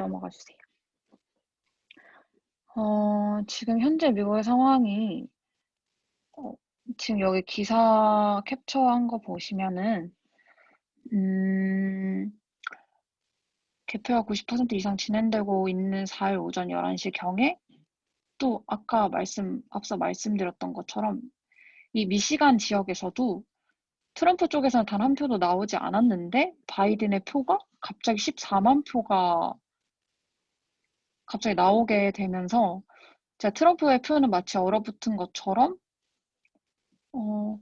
넘어가 주세요. 지금 현재 미국의 상황이, 어, 지금 여기 기사 캡처한 거 보시면은, 음, 개표가 90% 이상 진행되고 있는 4일 오전 11시 경에 또 앞서 말씀드렸던 것처럼 이 미시간 지역에서도 트럼프 쪽에서는 단 한 표도 나오지 않았는데 바이든의 표가 갑자기 14만 표가 갑자기 나오게 되면서 제가 트럼프의 표는 마치 얼어붙은 것처럼 어,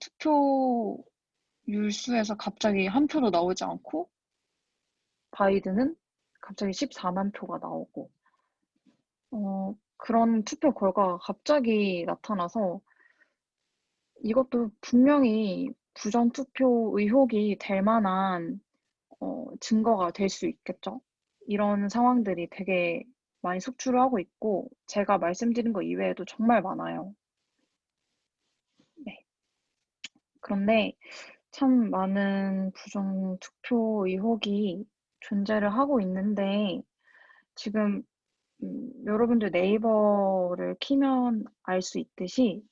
투표율 수에서 갑자기 한 표도 나오지 않고 바이든은 갑자기 14만 표가 나오고 그런 투표 결과가 갑자기 나타나서 이것도 분명히 부정투표 의혹이 될 만한 증거가 될 수 있겠죠. 이런 상황들이 되게 많이 속출을 하고 있고 제가 말씀드린 거 이외에도 정말 많아요. 네. 그런데 참 많은 부정투표 의혹이 존재를 하고 있는데 지금 여러분들 네이버를 키면 알 수 있듯이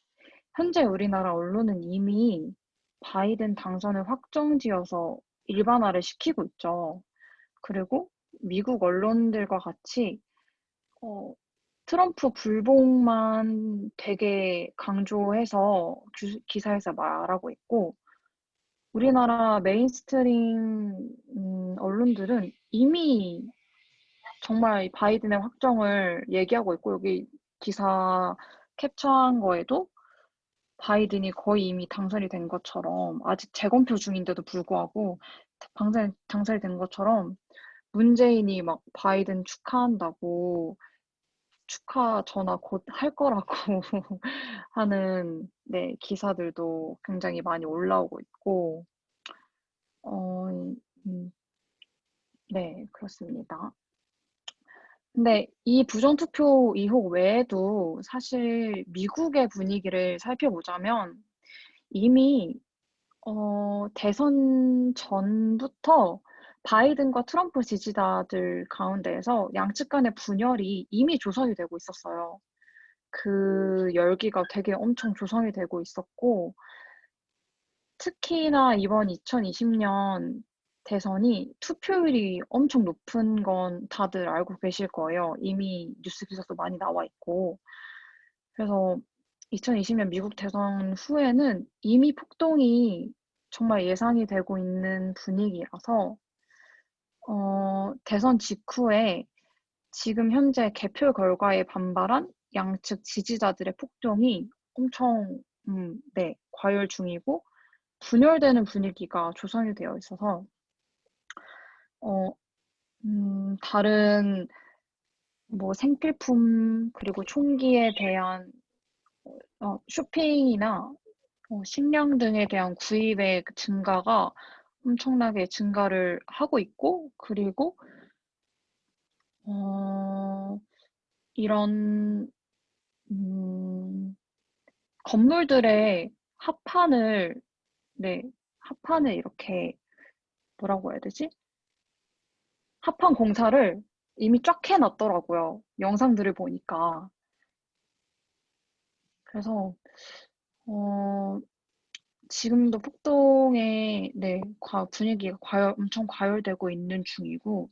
현재 우리나라 언론은 이미 바이든 당선을 확정지어서 일반화를 시키고 있죠. 그리고 미국 언론들과 같이 어, 트럼프 불복만 되게 강조해서 기사에서 말하고 있고 우리나라 메인스트림 언론들은 이미 정말 바이든의 확정을 얘기하고 있고 여기 기사 캡처한 거에도 바이든이 거의 이미 당선이 된 것처럼 아직 재검표 중인데도 불구하고 당선이 된 것처럼 문재인이 막 바이든 축하한다고 축하 전화 곧 할 거라고 하는 네, 기사들도 굉장히 많이 올라오고 있고 어, 음, 네, 그렇습니다. 근데 이 부정투표 의혹 외에도 사실 미국의 분위기를 살펴보자면 이미 대선 전부터 바이든과 트럼프 지지자들 가운데에서 양측 간의 분열이 이미 조성이 되고 있었어요. 그 열기가 되게 엄청 조성이 되고 있었고, 특히나 이번 2020년 대선이 투표율이 엄청 높은 건 다들 알고 계실 거예요. 이미 뉴스 기사도 많이 나와 있고. 그래서 2020년 미국 대선 후에는 이미 폭동이 정말 예상이 되고 있는 분위기라서, 대선 직후에 지금 현재 개표 결과에 반발한 양측 지지자들의 폭동이 엄청, 네, 과열 중이고, 분열되는 분위기가 조성이 되어 있어서, 어, 다른 뭐 생필품, 그리고 총기에 대한 쇼핑이나 식량 등에 대한 구입의 그 증가가 엄청나게 증가를 하고 있고, 그리고, 어, 이런, 음, 건물들의 합판을, 네, 합판을 이렇게, 뭐라고 해야 되지? 합판 공사를 이미 쫙 해놨더라고요. 영상들을 보니까. 그래서, 어, 지금도 폭동의, 네, 분위기가 엄청 과열되고 있는 중이고,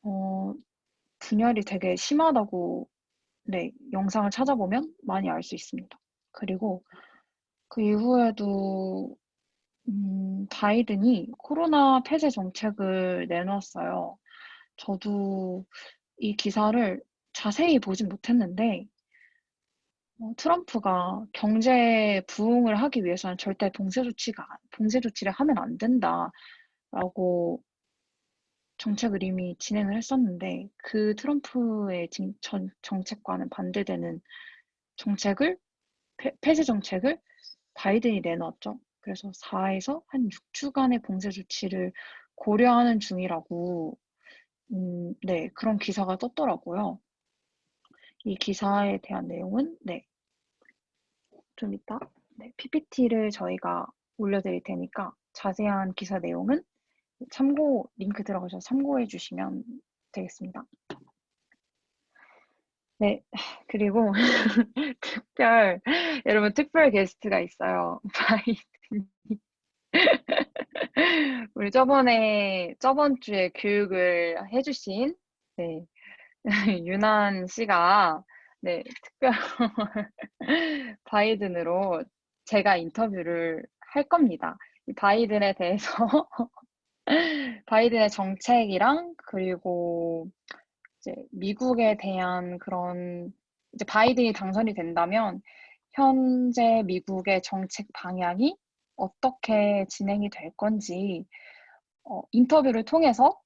어, 분열이 되게 심하다고, 네, 영상을 찾아보면 많이 알 수 있습니다. 그리고 그 이후에도, 바이든이 코로나 폐쇄 정책을 내놨어요. 저도 이 기사를 자세히 보진 못했는데, 트럼프가 경제 부흥을 하기 위해서는 절대 봉쇄 조치를 하면 안 된다라고 정책을 이미 진행을 했었는데, 그 트럼프의 정책과는 반대되는 정책을, 폐쇄 정책을 바이든이 내놨죠. 그래서 4에서 한 6주간의 봉쇄 조치를 고려하는 중이라고, 네, 그런 기사가 떴더라고요. 이 기사에 대한 내용은, 네, 좀 이따, 네, PPT를 저희가 올려드릴 테니까 자세한 기사 내용은 참고 링크 들어가셔서 참고해 주시면 되겠습니다. 네, 그리고 여러분 특별 게스트가 있어요. 우리 저번 주에 교육을 해주신, 네, 유난 씨가, 네, 특별 바이든으로 제가 인터뷰를 할 겁니다. 이 바이든에 대해서, 바이든의 정책이랑, 그리고 이제 미국에 대한 그런, 이제 바이든이 당선이 된다면, 현재 미국의 정책 방향이 어떻게 진행이 될 건지, 인터뷰를 통해서,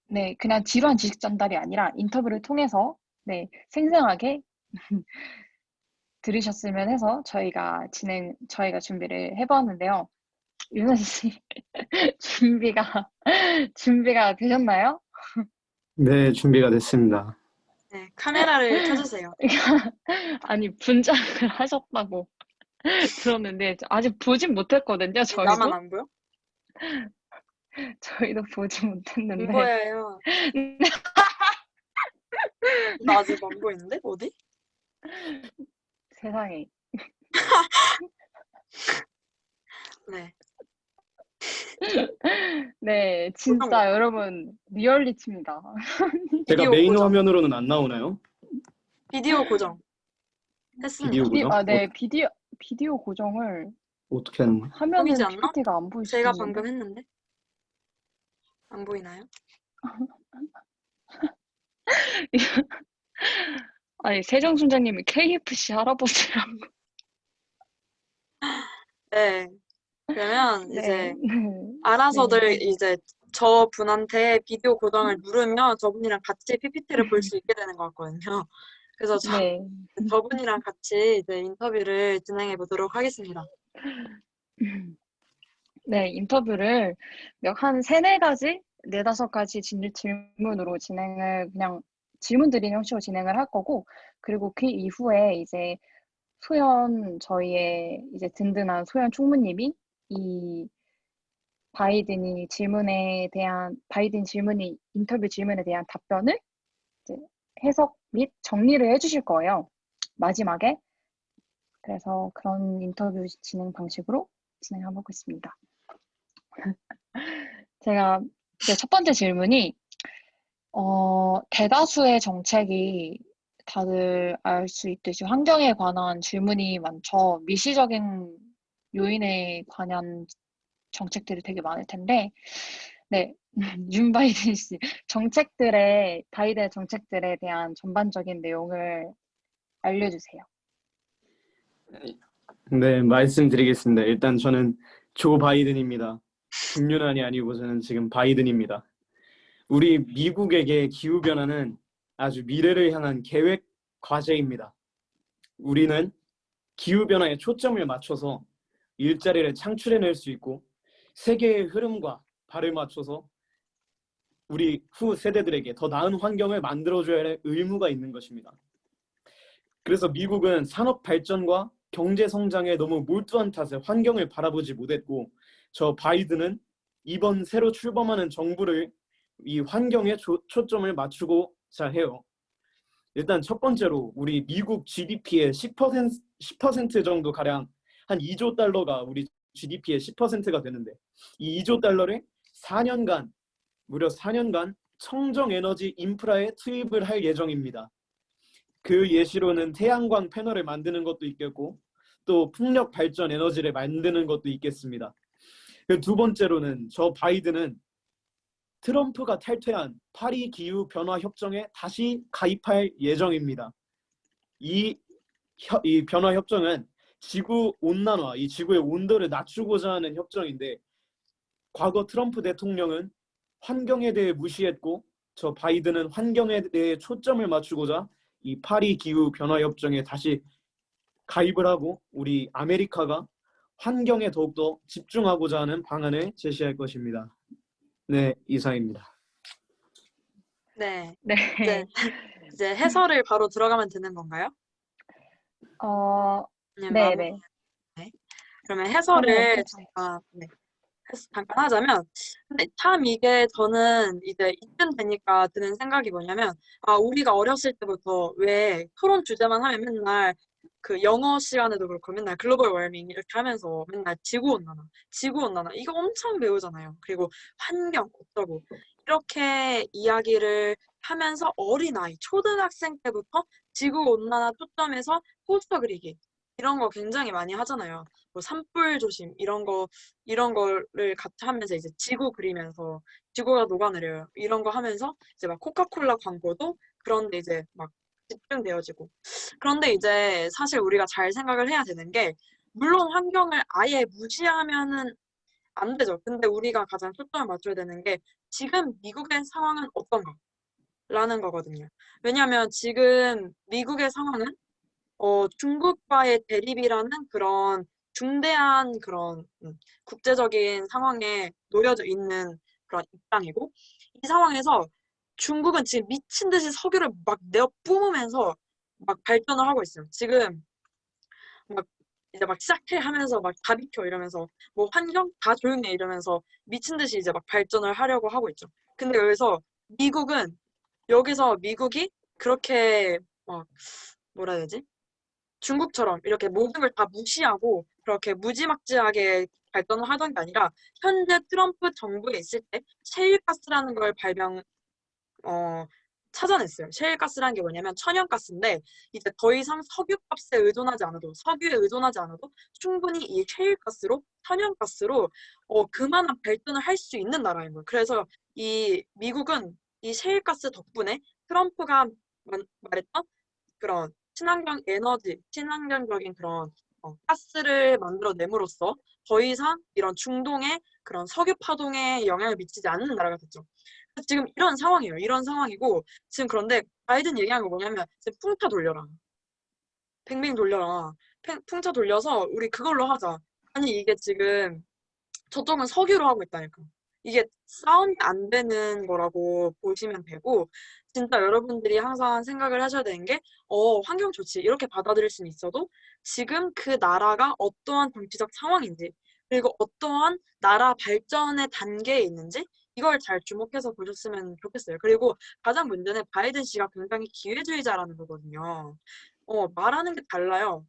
네, 그냥 지루한 지식 전달이 아니라 인터뷰를 통해서, 네, 생생하게 들으셨으면 해서 저희가 준비를 해보았는데요. 윤호 씨, 준비가 되셨나요? 네, 준비가 됐습니다. 네, 카메라를 켜주세요. 아니, 분장을 하셨다고 들었는데, 아직 보진 못했거든요, 나만 저희도. 안 보여? 저희도 보지 안 못했는데. 보여요. 나 아직 안 보이는데? 어디? 세상에. 네. 네, 진짜 여러분, 리얼리티입니다. 제가 비디오 메인 고정. 화면으로는 안 나오나요? 비디오 고정. 했습니다. 비디오 고정? 네, 비디오 고정을 어떻게 하는 거예요? 보이지 하면은 않나? PPT가 안 보일 수도 제가 있는데. 방금 했는데. 안 보이나요? 아니, 세정순자님이 KFC 할아버지라고. 네. 그러면 네, 이제 네, 알아서들 네. 이제 저분한테 비디오 고정을 누르면 저분이랑 같이 PPT를 볼 수 있게 되는 것 같거든요. 그래서 네. 저분이랑 같이 이제 인터뷰를 진행해 보도록 하겠습니다. 네, 인터뷰를 한 세네 가지, 네다섯 가지 질문으로 그냥 질문 드리는 형식으로 진행을 할 거고, 그리고 그 이후에 이제 저희의 이제 든든한 소연 총무님이 이 바이든 인터뷰 질문에 대한 답변을 이제 해석 및 정리를 해주실 거예요. 마지막에. 그래서 그런 인터뷰 진행 방식으로 진행해보고 있습니다. 제가 이제 첫 번째 질문이, 대다수의 정책이 다들 알 수 있듯이 환경에 관한 질문이 많죠. 미시적인 요인에 관한 정책들이 되게 많을 텐데, 네, 윤바이든 씨, 바이든 정책들에 대한 전반적인 내용을 알려주세요. 네, 말씀드리겠습니다. 일단 저는 조 바이든입니다. 김윤환이 아니고 저는 지금 바이든입니다. 우리 미국에게 기후변화는 아주 미래를 향한 계획 과제입니다. 우리는 기후변화에 초점을 맞춰서 일자리를 창출해낼 수 있고 세계의 흐름과 발을 맞춰서 우리 후 세대들에게 더 나은 환경을 만들어줘야 할 의무가 있는 것입니다. 그래서 미국은 산업 발전과 경제 성장에 너무 몰두한 탓에 환경을 바라보지 못했고, 저 바이든은 이번 새로 출범하는 정부를 이 환경에 초점을 맞추고자 해요. 일단 첫 번째로 우리 미국 GDP의 10% 정도 가량 한 2조 달러가 우리 GDP의 10%가 되는데, 이 2조 달러를 4년간 무려 4년간 청정 에너지 인프라에 투입을 할 예정입니다. 그 예시로는 태양광 패널을 만드는 것도 있겠고 또 풍력 발전 에너지를 만드는 것도 있겠습니다. 두 번째로는 저 바이든은 트럼프가 탈퇴한 파리 기후 변화 협정에 다시 가입할 예정입니다. 이 변화 협정은 지구 온난화, 이 지구의 온도를 낮추고자 하는 협정인데, 과거 트럼프 대통령은 환경에 대해 무시했고 저 바이든은 환경에 대해 초점을 맞추고자 이 파리 기후 변화 협정에 다시 가입을 하고 우리 아메리카가 환경에 더욱더 집중하고자 하는 방안을 제시할 것입니다. 네, 이상입니다. 네. 네. 이제 해설을 바로 들어가면 되는 건가요? 네네. 네. 그러면 해설을 제가 잠깐 하자면, 근데 참 이게 저는 이제 이쯤 되니까 드는 생각이 뭐냐면, 아, 우리가 어렸을 때부터 왜 토론 주제만 하면 맨날 그 영어 시간에도 그렇고 맨날 글로벌 워밍 이렇게 하면서 맨날 지구온난화, 지구온난화 이거 엄청 배우잖아요. 그리고 환경 어쩌고 이렇게 이야기를 하면서 어린아이, 초등학생 때부터 지구온난화 초점에서 포스터 그리기 이런 거 굉장히 많이 하잖아요. 뭐 산불 조심 이런 거를 같이 하면서 이제 지구 그리면서 지구가 녹아내려요. 이런 거 하면서 이제 막 코카콜라 광고도 그런데 이제 막 집중되어지고. 그런데 이제 사실 우리가 잘 생각을 해야 되는 게 물론 환경을 아예 무시하면은 안 되죠. 근데 우리가 가장 초점을 맞춰야 되는 게 지금 미국의 상황은 어떤가라는 거거든요. 왜냐하면 지금 미국의 상황은 중국과의 대립이라는 그런 중대한 그런 국제적인 상황에 놓여져 있는 그런 입장이고 이 상황에서 중국은 지금 미친 듯이 석유를 막 내어 뿜으면서 막 발전을 하고 있어요. 지금 막 이제 막 시작해 하면서 막 다 비켜 이러면서 뭐 환경 다 조용해 이러면서 미친 듯이 이제 막 발전을 하려고 하고 있죠. 근데 여기서 미국은 여기서 미국이 그렇게 막 뭐라 해야 되지? 중국처럼 이렇게 모든 걸 다 무시하고 그렇게 무지막지하게 발전을 하던 게 아니라 현재 트럼프 정부에 있을 때 셰일가스라는 걸 어, 찾아냈어요. 셰일가스라는 게 뭐냐면 천연가스인데 이제 더 이상 석유값에 의존하지 않아도 석유에 의존하지 않아도 충분히 이 셰일가스로 천연가스로 그만한 발전을 할 수 있는 나라인 거예요. 그래서 이 미국은 이 셰일가스 덕분에 트럼프가 말했던 그런 친환경 에너지, 친환경적인 그런 가스를 만들어냄으로써 더 이상 이런 중동의 그런 석유 파동에 영향을 미치지 않는 나라가 됐죠. 지금 이런 상황이에요. 이런 상황이고 지금 그런데 바이든 얘기한 거 뭐냐면 지금 풍차 돌려라. 뱅뱅 돌려라. 풍차 돌려서 우리 그걸로 하자. 아니 이게 지금 저쪽은 석유로 하고 있다니까. 이게 싸움이 안 되는 거라고 보시면 되고, 진짜 여러분들이 항상 생각을 하셔야 되는 게, 환경 조치, 이렇게 받아들일 수는 있어도, 지금 그 나라가 어떠한 정치적 상황인지, 그리고 어떠한 나라 발전의 단계에 있는지, 이걸 잘 주목해서 보셨으면 좋겠어요. 그리고 가장 문제는 바이든 씨가 굉장히 기회주의자라는 거거든요. 말하는 게 달라요.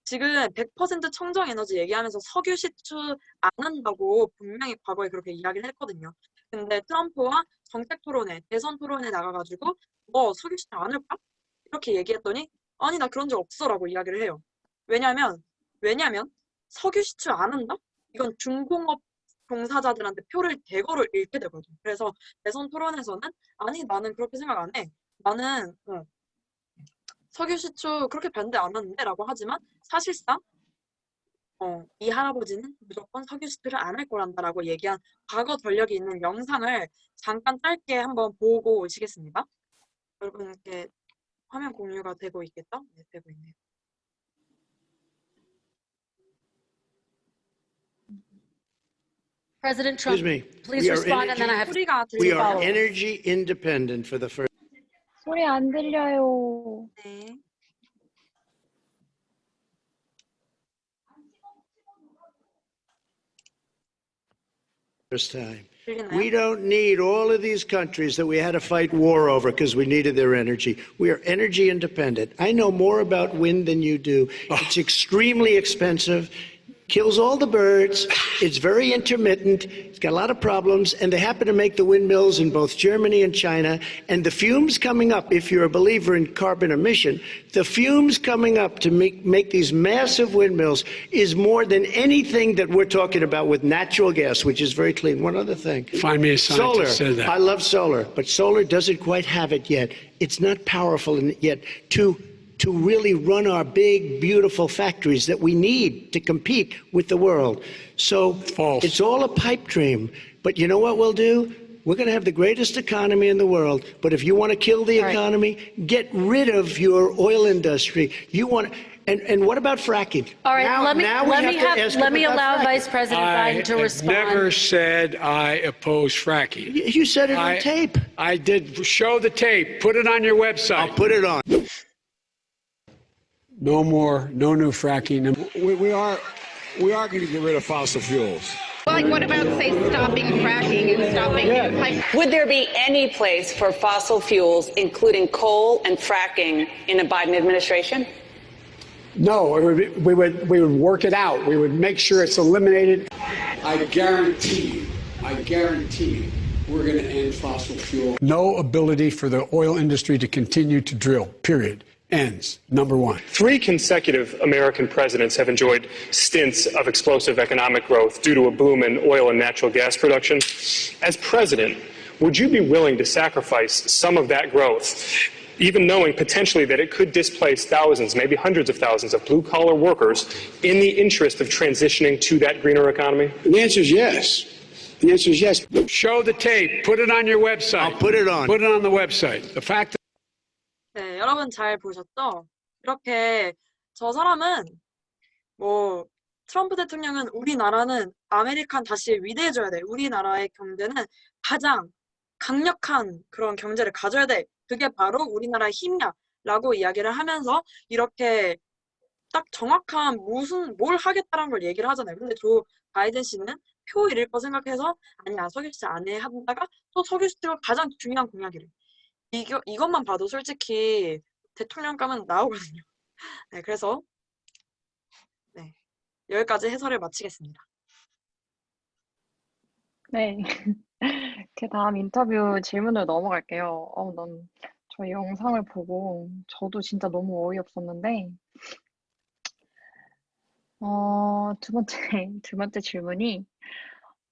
지금 100% 청정 에너지 얘기하면서 석유 시추 안 한다고 분명히 과거에 그렇게 이야기를 했거든요. 근데 트럼프와 정책 토론회, 대선 토론회 나가가지고 석유 시추 안 할까? 이렇게 얘기했더니 아니 나 그런 적 없어라고 이야기를 해요. 왜냐면 석유 시추 안 한다? 이건 중공업 종사자들한테 표를 대거로 잃게 되거든요. 그래서 대선 토론에서는 아니 나는 그렇게 생각 안 해. 나는 석유 시추 그렇게 반대 안 하는데 라고 하지만 사실상 이 할아버지는 무조건 석유 시추를 안 할 거란다라고 얘기한 과거 전력이 있는 영상을 잠깐 짧게 한번 보고 오시겠습니다. 여러분께 화면 공유가 되고 있겠죠? 네, 되고 있네요. President Trump, Excuse me. please respond, and then I have 소리가 We 들리고 are energy independent for the 소리 안 들려요. 네. first time. 들리나요? We don't need all of these countries that we had to fight war over because we needed their energy. We are energy independent. I know more about wind than you do. It's extremely expensive. Kills all the birds. It's very intermittent. It's got a lot of problems. And they happen to make the windmills in both Germany and China. And the fumes coming up, if you're a believer in carbon emission, the fumes coming up to make these massive windmills is more than anything that we're talking about with natural gas, which is very clean. One other thing. Find me a scientist Solar. said that. I love solar, but solar doesn't quite have it yet. It's not powerful yet to really run our big, beautiful factories that we need to compete with the world. So False. It's all a pipe dream. But you know what we'll do? We're going to have the greatest economy in the world. But if you want to kill the economy, get rid of your oil industry. You want. And what about fracking? All right, Now let me allow fracking. Vice President I Biden to have respond. never said I oppose fracking. You said it on tape. I did. Show the tape. Put it on your website. I'll put it on. No more, no new fracking. We are going to get rid of fossil fuels. like, what about, say, stopping fracking and stopping new pipe? Would there be any place for fossil fuels, including coal and fracking, in a Biden administration? No, we would work it out. We would make sure it's eliminated. I guarantee you, we're going to end fossil fuel. No ability for the oil industry to continue to drill, period. Ends. Number one. 3 consecutive American presidents have enjoyed stints of explosive economic growth due to a boom in oil and natural gas production. As president, would you be willing to sacrifice some of that growth, even knowing potentially that it could displace thousands, maybe hundreds of thousands of blue-collar workers in the interest of transitioning to that greener economy? The answer is yes. The answer is yes. Show the tape. Put it on your website. I'll put it on. Put it on the website. The fact 네, 여러분 잘 보셨죠? 이렇게 저 사람은 뭐 트럼프 대통령은 우리나라는 아메리칸 다시 위대해져야 돼. 우리나라의 경제는 가장 강력한 그런 경제를 가져야 돼. 그게 바로 우리나라의 힘이야. 라고 이야기를 하면서 이렇게 딱 정확한 뭘 하겠다는 걸 얘기를 하잖아요. 근데 조 바이든 씨는 표 잃을 거 생각해서 아니야, 석유시 안 해 하다가 또 석유시가 가장 중요한 공약이래. 이것만 봐도 솔직히 대통령감은 나오거든요. 네, 그래서 네, 여기까지 해설을 마치겠습니다. 네. 그 다음 인터뷰 질문으로 넘어갈게요. 저 영상을 보고 저도 진짜 너무 어이없었는데, 두 번째 질문이,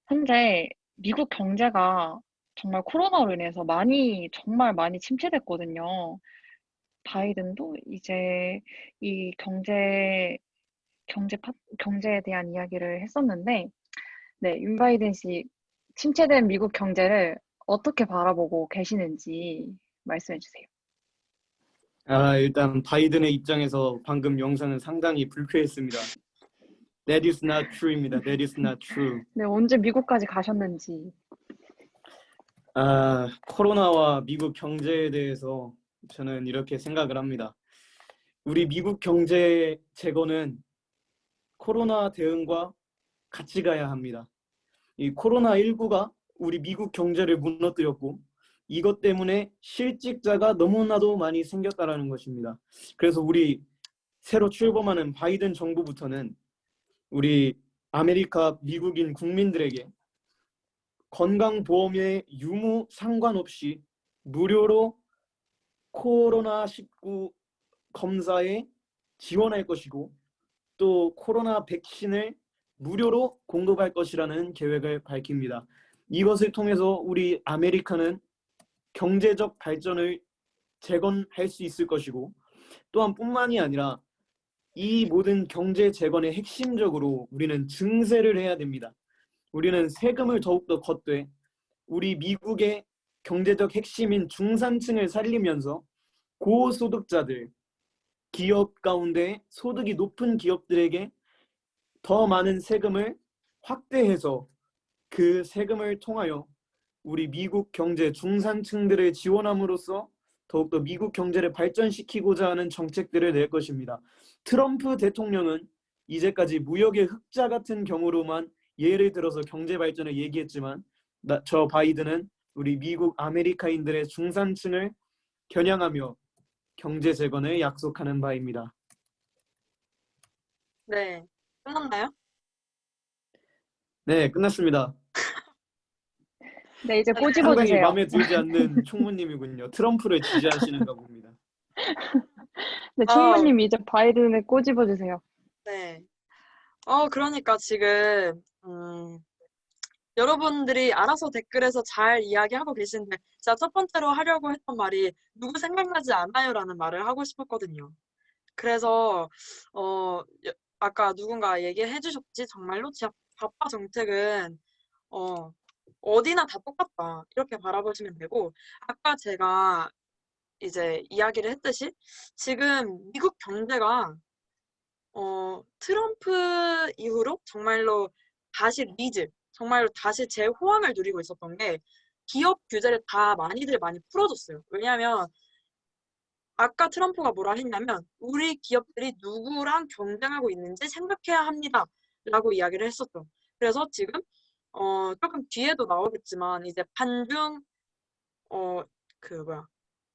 현재 미국 경제가 정말 코로나로 인해서 정말 많이 침체됐거든요. 바이든도 이제 이 경제에 대한 이야기를 했었는데, 네, 윤 바이든 씨, 침체된 미국 경제를 어떻게 바라보고 계시는지 말씀해 주세요. 일단 바이든의 입장에서 방금 영상은 상당히 불쾌했습니다. That is not true입니다. That is not true. 네, 언제 미국까지 가셨는지. 코로나와 미국 경제에 대해서 저는 이렇게 생각을 합니다. 우리 미국 경제 재건은 코로나 대응과 같이 가야 합니다. 이 코로나19가 우리 미국 경제를 무너뜨렸고, 이것 때문에 실직자가 너무나도 많이 생겼다라는 것입니다. 그래서 우리 새로 출범하는 바이든 정부부터는 우리 아메리카 미국인 국민들에게 건강보험의 유무 상관없이 무료로 코로나19 검사에 지원할 것이고, 또 코로나 백신을 무료로 공급할 것이라는 계획을 밝힙니다. 이것을 통해서 우리 아메리카는 경제적 발전을 재건할 수 있을 것이고, 또한 뿐만이 아니라 이 모든 경제 재건의 핵심적으로 우리는 증세를 해야 됩니다. 우리는 세금을 더욱더 걷되 우리 미국의 경제적 핵심인 중산층을 살리면서 고소득자들, 기업 가운데 소득이 높은 기업들에게 더 많은 세금을 확대해서 그 세금을 통하여 우리 미국 경제 중산층들을 지원함으로써 더욱더 미국 경제를 발전시키고자 하는 정책들을 낼 것입니다. 트럼프 대통령은 이제까지 무역의 흑자 같은 경우로만 예를 들어서 경제 발전을 얘기했지만, 저 바이든은 우리 미국 아메리카인들의 중산층을 겨냥하며 경제 재건을 약속하는 바입니다. 네, 끝났나요? 네, 끝났습니다. 네, 이제 상당히 꼬집어주세요. 마음에 들지 않는 총무님이군요. 트럼프를 지지하시는가 봅니다. 네, 총무님 이제 바이든을 꼬집어주세요. 네. 그러니까 지금 여러분들이 알아서 댓글에서 잘 이야기하고 계신데, 제가 첫 번째로 하려고 했던 말이 누구 생각나지 않아요라는 말을 하고 싶었거든요. 그래서 아까 누군가 얘기해 주셨지, 정말로 좌파 정책은 어디나 다 똑같다, 이렇게 바라보시면 되고, 아까 제가 이제 이야기를 했듯이 지금 미국 경제가 트럼프 이후로 정말로 다시 정말로 다시 재호황을 누리고 있었던 게, 기업 규제를 다 많이 풀어줬어요. 왜냐하면 아까 트럼프가 뭐라 했냐면, 우리 기업들이 누구랑 경쟁하고 있는지 생각해야 합니다 라고 이야기를 했었죠. 그래서 지금 조금 뒤에도 나오겠지만 이제 반중 그 뭐야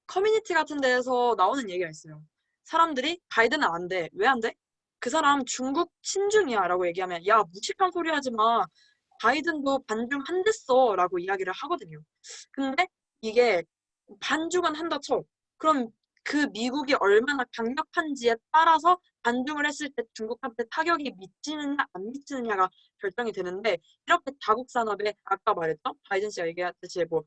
커뮤니티 같은 데에서 나오는 얘기가 있어요. 사람들이 바이든은 안 돼. 왜 안 돼? 그 사람 중국 친중이야 라고 얘기하면 야 무식한 소리 하지 마. 바이든도 반중 한댔어 라고 이야기를 하거든요. 근데 이게 반중은 한다 쳐. 그럼 그 미국이 얼마나 강력한지에 따라서 반중을 했을 때 중국한테 타격이 미치느냐 안 미치느냐가 결정이 되는데 이렇게 자국 산업에 아까 말했죠? 바이든 씨가 얘기했듯이 뭐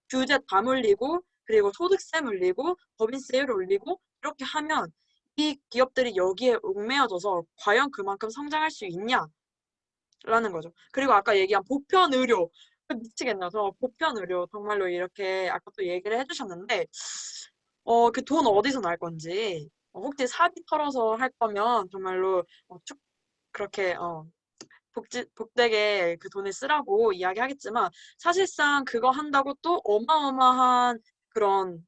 규제 다 물리고 그리고 소득세 물리고 법인세율 올리고 이렇게 하면 이 기업들이 여기에 얽매여져서 과연 그만큼 성장할 수 있냐라는 거죠. 그리고 아까 얘기한 보편 의료 미치겠나. 저 보편 의료 정말로 이렇게 아까 또 얘기를 해주셨는데 그 돈 어디서 날 건지 혹시 사비 털어서 할 거면 정말로 그렇게 복되게 그 돈을 쓰라고 이야기하겠지만 사실상 그거 한다고 또 어마어마한 그런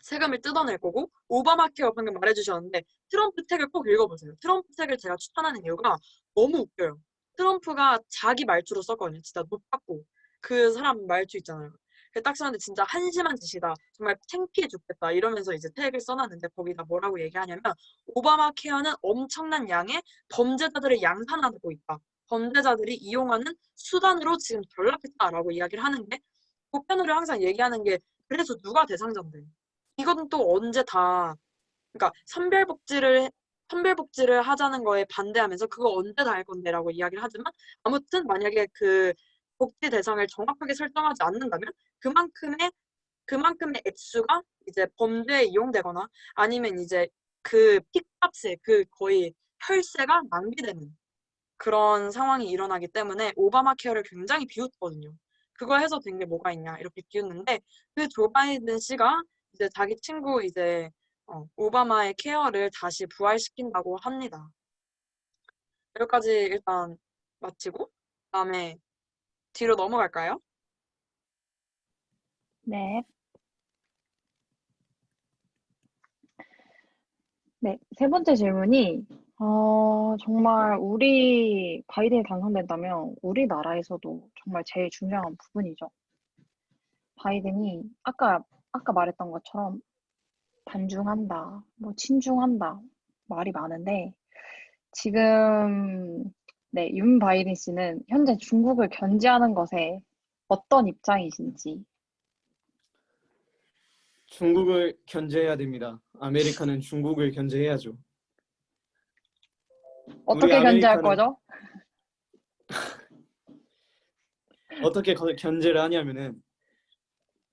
세금을 뜯어낼 거고 오바마 케어 방금 말해주셨는데 트럼프 책을 꼭 읽어보세요. 트럼프 책을 제가 추천하는 이유가 너무 웃겨요. 트럼프가 자기 말투로 썼거든요. 진짜 높았고 그 사람 말투 있잖아요. 딱 썼는데 진짜 한심한 짓이다. 정말 창피해 죽겠다. 이러면서 이제 책을 써놨는데 거기다 뭐라고 얘기하냐면 오바마 케어는 엄청난 양의 범죄자들을 양산하고 있다. 범죄자들이 이용하는 수단으로 지금 전락했다라고 이야기를 하는데 보편으로 항상 얘기하는 게 그래서 누가 대상자인데 이건 또 언제 다 그러니까 선별복지를 하자는 거에 반대하면서 그거 언제 다 할 건데라고 이야기를 하지만 아무튼 만약에 그 복지 대상을 정확하게 설정하지 않는다면 그만큼의 액수가 이제 범죄에 이용되거나 아니면 이제 그 핏값에 그 거의 혈세가 낭비되는 그런 상황이 일어나기 때문에 오바마 케어를 굉장히 비웃거든요. 그거 해서 된 게 뭐가 있냐 이렇게 비웃는데 그 조 바이든 씨가 이제 자기 친구 이제 오바마의 케어를 다시 부활시킨다고 합니다. 여기까지 일단 마치고 그다음에 뒤로 넘어갈까요? 네. 네, 세 번째 질문이, 정말 우리 바이든이 당선된다면 우리나라에서도 정말 제일 중요한 부분이죠. 바이든이 아까 말했던 것처럼 반중한다, 뭐 친중한다, 말이 많은데, 지금, 네, 윤 바이든 씨는 현재 중국을 견제하는 것에 어떤 입장이신지. 중국을 견제해야 됩니다. 아메리카는 중국을 견제해야죠. 어떻게 견제할 거죠? 어떻게 견제를 하냐면은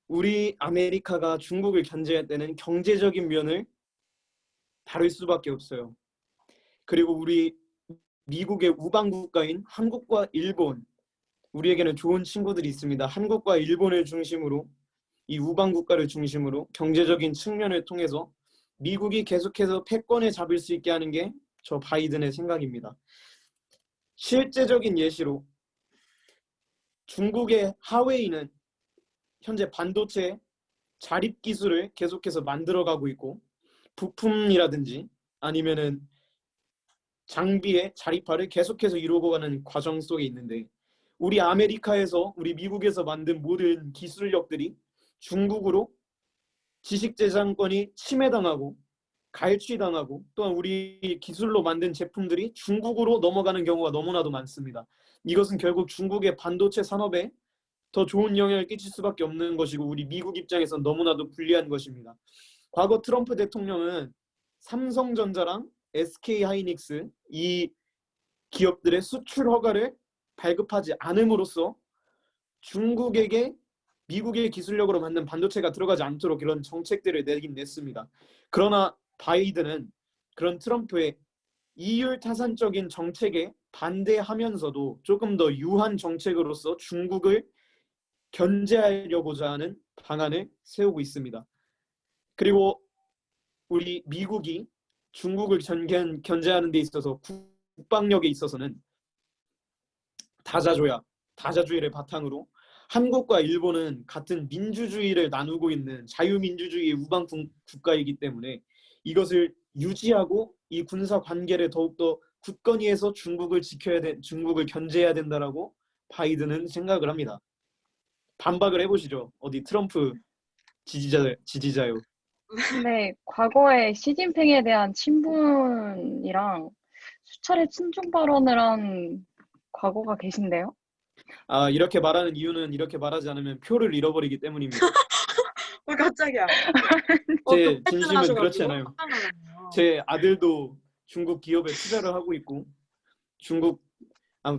우리 아메리카가 중국을 견제할 때는 경제적인 면을 다룰 수밖에 없어요. 그리고 우리 미국의 우방 국가인 한국과 일본, 우리에게는 좋은 친구들이 있습니다. 한국과 일본을 중심으로 이 우방 국가를 중심으로 경제적인 측면을 통해서 미국이 계속해서 패권을 잡을 수 있게 하는 게 저 바이든의 생각입니다. 실제적인 예시로 중국의 하웨이는 현재 반도체 자립 기술을 계속해서 만들어가고 있고 부품이라든지 아니면은 장비의 자립화를 계속해서 이루고 가는 과정 속에 있는데 우리 아메리카에서 우리 미국에서 만든 모든 기술력들이 중국으로 지식재산권이 침해당하고 갈취당하고 또한 우리 기술로 만든 제품들이 중국으로 넘어가는 경우가 너무나도 많습니다. 이것은 결국 중국의 반도체 산업에 더 좋은 영향을 끼칠 수밖에 없는 것이고 우리 미국 입장에선 너무나도 불리한 것입니다. 과거 트럼프 대통령은 삼성전자랑 SK하이닉스 이 기업들의 수출 허가를 발급하지 않음으로써 중국에게 미국의 기술력으로 만든 반도체가 들어가지 않도록 이런 정책들을 내긴 냈습니다. 그러나 바이든은 그런 트럼프의 이율타산적인 정책에 반대하면서도 조금 더 유한 정책으로서 중국을 견제하려고자 하는 방안을 세우고 있습니다. 그리고 우리 미국이 중국을 견제하는 데 있어서 국방력에 있어서는 다자주의를 바탕으로 한국과 일본은 같은 민주주의를 나누고 있는 자유민주주의의 우방 국가이기 때문에 이것을 유지하고 이 군사 관계를 더욱더 굳건히 해서 중국을 견제해야 된다라고 바이든은 생각을 합니다. 반박을 해보시죠. 어디 트럼프 지지자요. 근데 과거에 시진핑에 대한 친분이랑 수차례 친중 발언을 한 과거가 계신데요? 아, 이렇게 말하는 이유는 이렇게 말하지 않으면 표를 잃어버리기 때문입니다. 깜짝이야. 제 그때 진심은 그렇지 하셔가지고 않아요. 깜짝 놀랐네요. 제 아들도 중국 기업에 투자를 하고 있고 중국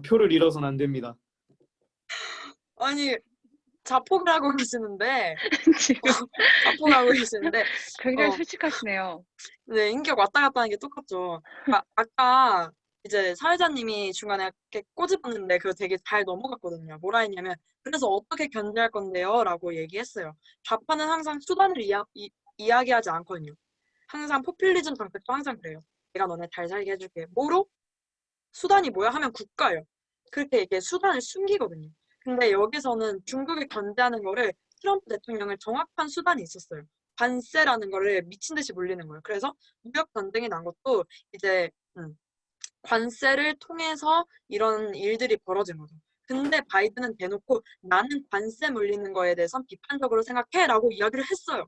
표를 잃어서는 안 됩니다. 아니 자폭을 하고 계시는데 지금 자폭하고 계시는데 굉장히 어, 솔직하시네요. 네, 인격 왔다 갔다 하는 게 똑같죠. 아까 이제 사회자님이 중간에 이렇게 꼬집었는데 그거 되게 잘 넘어갔거든요. 뭐라 했냐면 그래서 어떻게 견제할 건데요? 라고 얘기했어요. 좌파는 항상 수단을 이야기하지 않거든요. 항상 포퓰리즘 정책도 항상 그래요. 내가 너네 잘 살게 해줄게. 뭐로? 수단이 뭐야? 하면 국가예요. 그렇게 이게 수단을 숨기거든요. 근데 여기서는 중국을 견제하는 거를 트럼프 대통령을 정확한 수단이 있었어요. 관세라는 거를 미친 듯이 물리는 거예요. 그래서 무역 전쟁이 난 것도 이제 관세를 통해서 이런 일들이 벌어진 거죠. 근데 바이든은 대놓고 나는 관세 물리는 거에 대해선 비판적으로 생각해 라고 이야기를 했어요.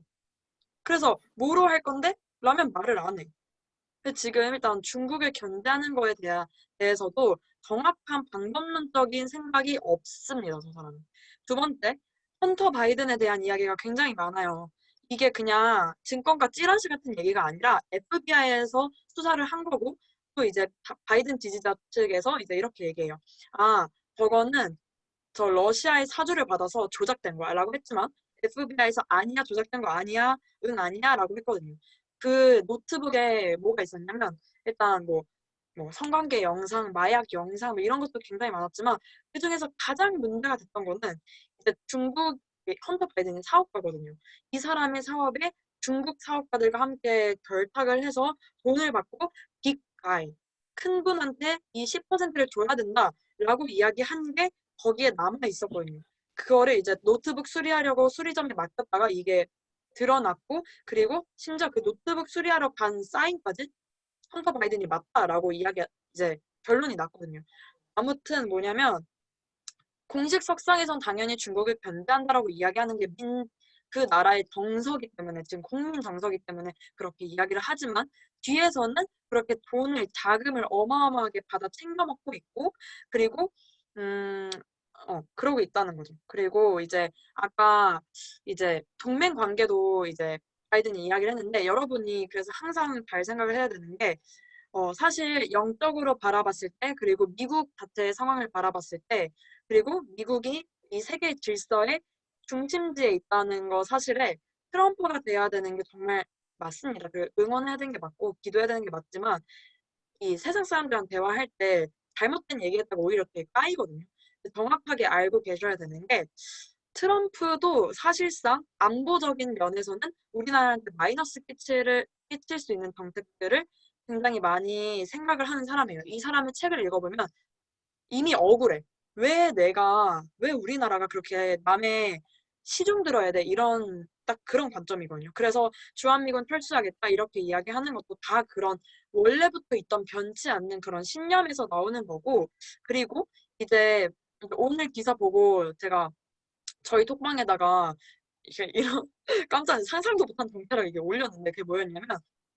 그래서 뭐로 할 건데? 라면 말을 안 해. 근데 지금 일단 중국을 견제하는 거에 대해서도 정확한 방법론적인 생각이 없습니다, 저 사람은. 두 번째, 헌터 바이든에 대한 이야기가 굉장히 많아요. 이게 그냥 증권가 찌라시 같은 얘기가 아니라 FBI에서 수사를 한 거고 또 이제 바이든 지지자 측에서 이제 이렇게 얘기해요. 아, 저거는 저 러시아의 사주를 받아서 조작된 거야 라고 했지만 FBI에서 아니야, 조작된 거 아니야, 응 아니야 라고 했거든요. 그 노트북에 뭐가 있었냐면 일단 뭐 성관계 영상, 마약 영상 뭐 이런 것도 굉장히 많았지만 그 중에서 가장 문제가 됐던 거는 이제 중국 헌터 바이든이 사업가거든요. 이 사람의 사업에 중국 사업가들과 함께 결탁을 해서 돈을 받고 빅 가이, 큰 분한테 이 10%를 줘야 된다라고 이야기한 게 거기에 남아 있었거든요. 그거를 이제 노트북 수리하려고 수리점에 맡겼다가 이게 드러났고 그리고 심지어 그 노트북 수리하러 간 사인까지 헌터 바이든이 맞다라고 이제 결론이 났거든요. 아무튼 뭐냐면 공식 석상에선 당연히 중국을 견제한다라고 이야기하는 게 그 나라의 정서기 때문에 지금 국민 정서기 때문에 그렇게 이야기를 하지만 뒤에서는 그렇게 자금을 어마어마하게 받아 챙겨 먹고 있고 그리고 그러고 있다는 거죠. 그리고 이제 아까 이제 동맹 관계도 이제 바이든이 이야기를 했는데 여러분이 그래서 항상 잘 생각을 해야 되는 게 사실 영적으로 바라봤을 때 그리고 미국 자체의 상황을 바라봤을 때 그리고 미국이 이 세계 질서의 중심지에 있다는 거 사실에 트럼프가 돼야 되는 게 정말 맞습니다. 그 응원해야 되는 게 맞고 기도해야 되는 게 맞지만 이 세상 사람들이랑 대화할 때 잘못된 얘기했다가 오히려 되게 까이거든요. 정확하게 알고 계셔야 되는 게 트럼프도 사실상 안보적인 면에서는 우리나라한테 마이너스 끼칠 수 있는 정책들을 굉장히 많이 생각을 하는 사람이에요. 이 사람의 책을 읽어보면 이미 억울해. 왜 우리나라가 그렇게 남의 시중 들어야 돼? 이런 딱 그런 관점이거든요. 그래서 주한미군 철수하겠다 이렇게 이야기하는 것도 다 그런 원래부터 있던 변치 않는 그런 신념에서 나오는 거고 그리고 이제 오늘 기사 보고 제가 저희 톡방에다가 이게 이런 깜짝 상상도 못한 정체를 이게 올렸는데 그게 뭐였냐면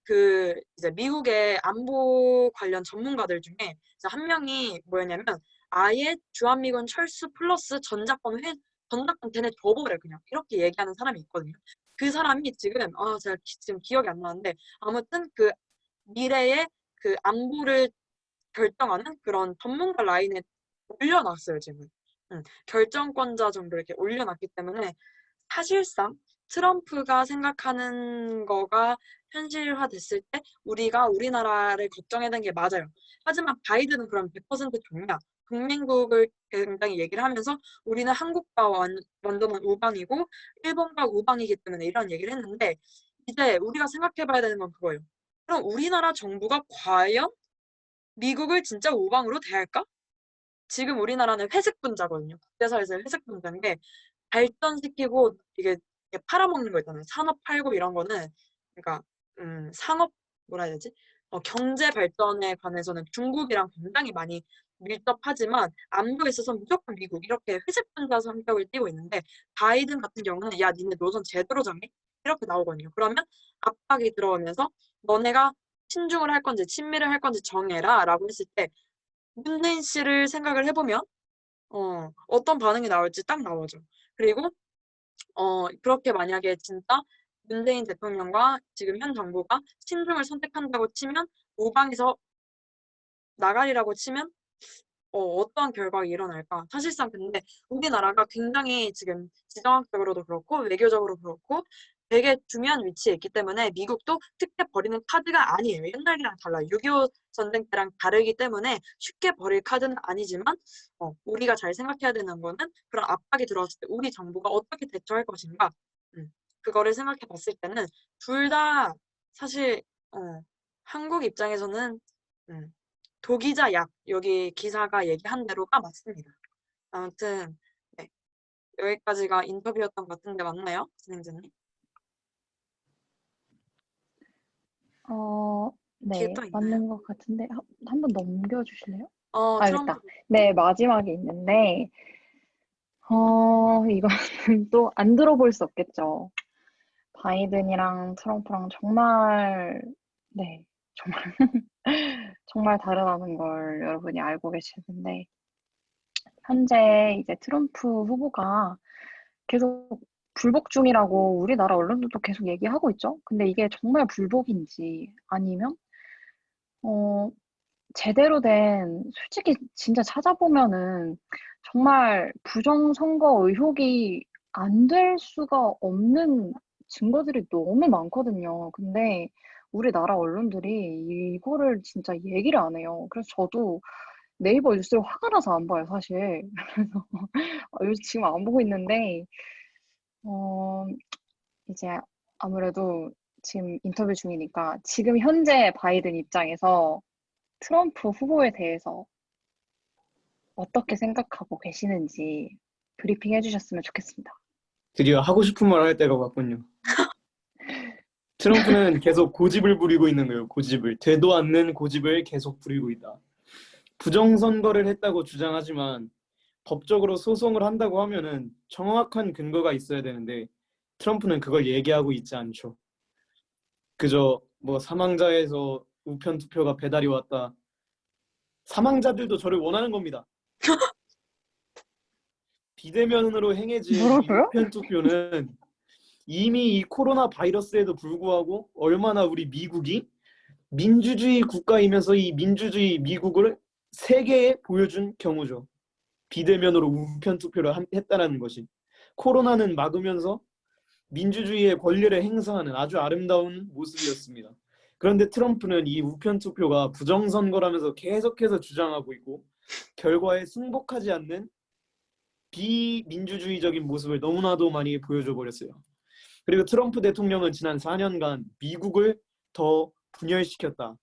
그 이제 미국의 안보 관련 전문가들 중에 이제 한 명이 뭐였냐면 아예 주한미군 철수 플러스 전작권 걔네 줘버려 그냥 이렇게 얘기하는 사람이 있거든요. 그 사람이 지금 제가 지금 기억이 안 나는데 아무튼 그 미래의 그 안보를 결정하는 그런 전문가 라인에 올려놨어요 지금. 결정권자 정도 이렇게 올려놨기 때문에 사실상 트럼프가 생각하는 거가 현실화됐을 때 우리가 우리나라를 걱정해야 되는 게 맞아요. 하지만 바이든은 그럼 100% 좋냐? 동맹국을 굉장히 얘기를 하면서 우리는 한국과 완전한 우방이고 일본과 우방이기 때문에 이런 얘기를 했는데 이제 우리가 생각해봐야 되는 건 그거예요. 그럼 우리나라 정부가 과연 미국을 진짜 우방으로 대할까? 지금 우리나라는 회색 분자거든요. 국제사회에서 회색 분자인 게 발전시키고 이게 팔아먹는 거 있잖아요. 산업 팔고 이런 거는 그러니까 상업 뭐라 해야 되지? 경제 발전에 관해서는 중국이랑 굉장히 많이 밀접하지만 안보에 있어서 무조건 미국 이렇게 회색 분자 성격을 띠고 있는데 바이든 같은 경우는 야 니네 노선 제대로 정해 이렇게 나오거든요. 그러면 압박이 들어오면서 너네가 친중을 할 건지 친미를 할 건지 정해라 라고 했을 때 문재인 씨를 생각을 해보면 어떤 반응이 나올지 딱 나오죠. 그리고 그렇게 만약에 진짜 문재인 대통령과 지금 현 정부가 친중을 선택한다고 치면 우방에서 나가리라고 치면 어떠한 결과가 일어날까? 사실상 근데 우리나라가 굉장히 지금 지정학적으로도 그렇고 외교적으로 그렇고 되게 중요한 위치에 있기 때문에 미국도 특혜 버리는 카드가 아니에요. 옛날이랑 달라요. 6.25 전쟁 때랑 다르기 때문에 쉽게 버릴 카드는 아니지만 우리가 잘 생각해야 되는 거는 그런 압박이 들어왔을 때 우리 정부가 어떻게 대처할 것인가 그거를 생각해 봤을 때는 둘 다 사실 한국 입장에서는 독이자 약 여기 기사가 얘기한 대로가 맞습니다. 아무튼 네, 여기까지가 인터뷰였던 것 같은데 맞나요? 진행자님? 뒤에 네, 또 있나요? 맞는 것 같은데 한 번 넘겨주실래요? 트럼프 됐다. 네, 마지막에 있는데 이거는 또 안 들어볼 수 없겠죠. 바이든이랑 트럼프랑 정말 네, 정말 정말 다르다는 걸 여러분이 알고 계실 텐데 현재 이제 트럼프 후보가 계속 불복 중이라고 우리나라 언론들도 계속 얘기하고 있죠. 근데 이게 정말 불복인지 아니면 제대로 된 솔직히 진짜 찾아보면은 정말 부정선거 의혹이 안 될 수가 없는 증거들이 너무 많거든요. 근데 우리나라 언론들이 이거를 진짜 얘기를 안 해요. 그래서 저도 네이버 뉴스를 화가 나서 안 봐요, 사실. 그래서 요즘 지금 안 보고 있는데 어, 이제 아무래도 지금 인터뷰 중이니까 지금 현재 바이든 입장에서 트럼프 후보에 대해서 어떻게 생각하고 계시는지 브리핑 해주셨으면 좋겠습니다. 드디어 하고 싶은 말 할 때가 왔군요. 트럼프는 계속 고집을 부리고 있는 거예요. 고집을. 되도 않는 고집을 계속 부리고 있다. 부정선거를 했다고 주장하지만 법적으로 소송을 한다고 하면은 정확한 근거가 있어야 되는데 트럼프는 그걸 얘기하고 있지 않죠. 그저 뭐 사망자에서 우편 투표가 배달이 왔다. 사망자들도 저를 원하는 겁니다. 비대면으로 행해진 이 뭐라고요? 우편 투표는 이미 이 코로나 바이러스에도 불구하고 얼마나 우리 미국이 민주주의 국가이면서 이 민주주의 미국을 세계에 보여준 경우죠. 비대면으로 우편 투표를 했다는 것이. 코로나는 막으면서 민주주의의 권리를 행사하는 아주 아름다운 모습이었습니다. 그런데 트럼프는 이 우편 투표가 부정선거라면서 계속해서 주장하고 있고 결과에 승복하지 않는 비민주주의적인 모습을 너무나도 많이 보여줘 버렸어요. 그리고 트럼프 대통령은 지난 4년간 미국을 더 분열시켰다.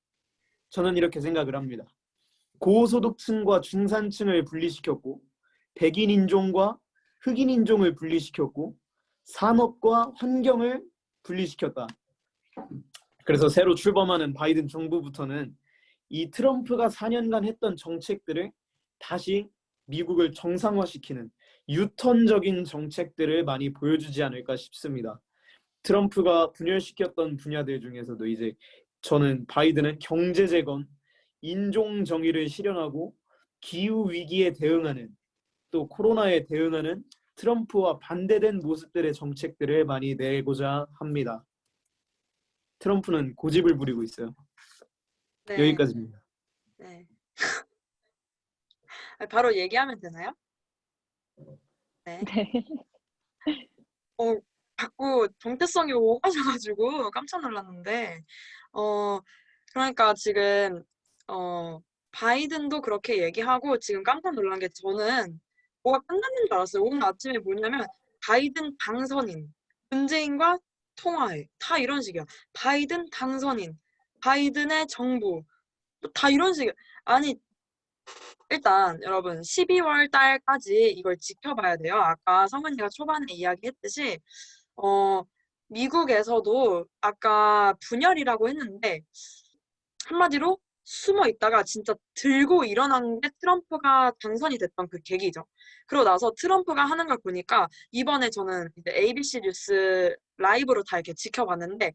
저는 이렇게 생각을 합니다. 고소득층과 중산층을 분리시켰고 백인 인종과 흑인 인종을 분리시켰고 산업과 환경을 분리시켰다. 그래서 새로 출범하는 바이든 정부부터는 이 트럼프가 4년간 했던 정책들을 다시 미국을 정상화시키는 유턴적인 정책들을 많이 보여주지 않을까 싶습니다. 트럼프가 분열시켰던 분야들 중에서도 이제 저는 바이든은 경제 재건, 인종 정의를 실현하고 기후 위기에 대응하는 또 코로나에 대응하는 트럼프와 반대된 모습들의 정책들을 많이 내고자 합니다. 트럼프는 고집을 부리고 있어요. 네. 여기까지입니다. 네. 바로 얘기하면 되나요? 네. 네. 자꾸 정체성이 오가셔가지고 깜짝 놀랐는데, 그러니까 지금, 바이든도 그렇게 얘기하고 지금 깜짝 놀란 게 저는 뭐가 끝났는 줄 알았어요. 오늘 아침에 뭐냐면, 바이든 당선인, 문재인과 통화해. 다 이런 식이야. 바이든 당선인, 바이든의 정부, 다 이런 식이야. 아니, 일단 여러분 12월 달까지 이걸 지켜봐야 돼요. 아까 성은이가 초반에 이야기했듯이 미국에서도 아까 분열이라고 했는데 한마디로 숨어 있다가 진짜 들고 일어난 게 트럼프가 당선이 됐던 그 계기죠. 그러고 나서 트럼프가 하는 걸 보니까 이번에 저는 이제 ABC 뉴스 라이브로 다 이렇게 지켜봤는데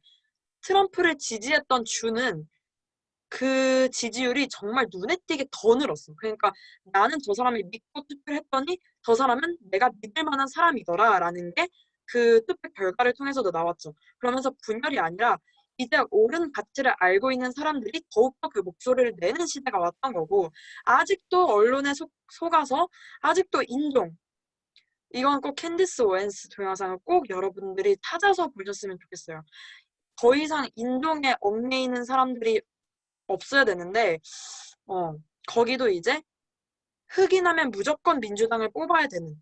트럼프를 지지했던 주는 그 지지율이 정말 눈에 띄게 더 늘었어. 그러니까 나는 저 사람을 믿고 투표를 했더니 저 사람은 내가 믿을 만한 사람이더라라는 게 그 투표 결과를 통해서도 나왔죠. 그러면서 분열이 아니라 이제 옳은 가치를 알고 있는 사람들이 더욱더 그 목소리를 내는 시대가 왔던 거고 아직도 언론에 속아서 아직도 인종 이건 꼭 캔디스 오웬스 동영상을 꼭 여러분들이 찾아서 보셨으면 좋겠어요. 더 이상 인종에 얽매이는 사람들이 없어야 되는데 거기도 이제 흑인하면 무조건 민주당을 뽑아야 되는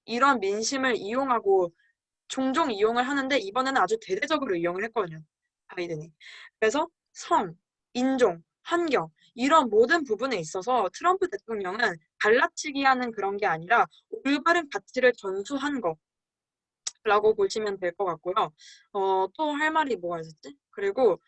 이런 민심을 이용하고 종종 이용을 하는데 이번에는 아주 대대적으로 이용을 했거든요. 바이든이. 그래서 성, 인종, 환경 이런 모든 부분에 있어서 트럼프 대통령은 갈라치기 하는 그런 게 아니라 올바른 가치를 전수한 거라고 보시면 될 것 같고요. 또 할 말이 뭐가 있었지? 그리고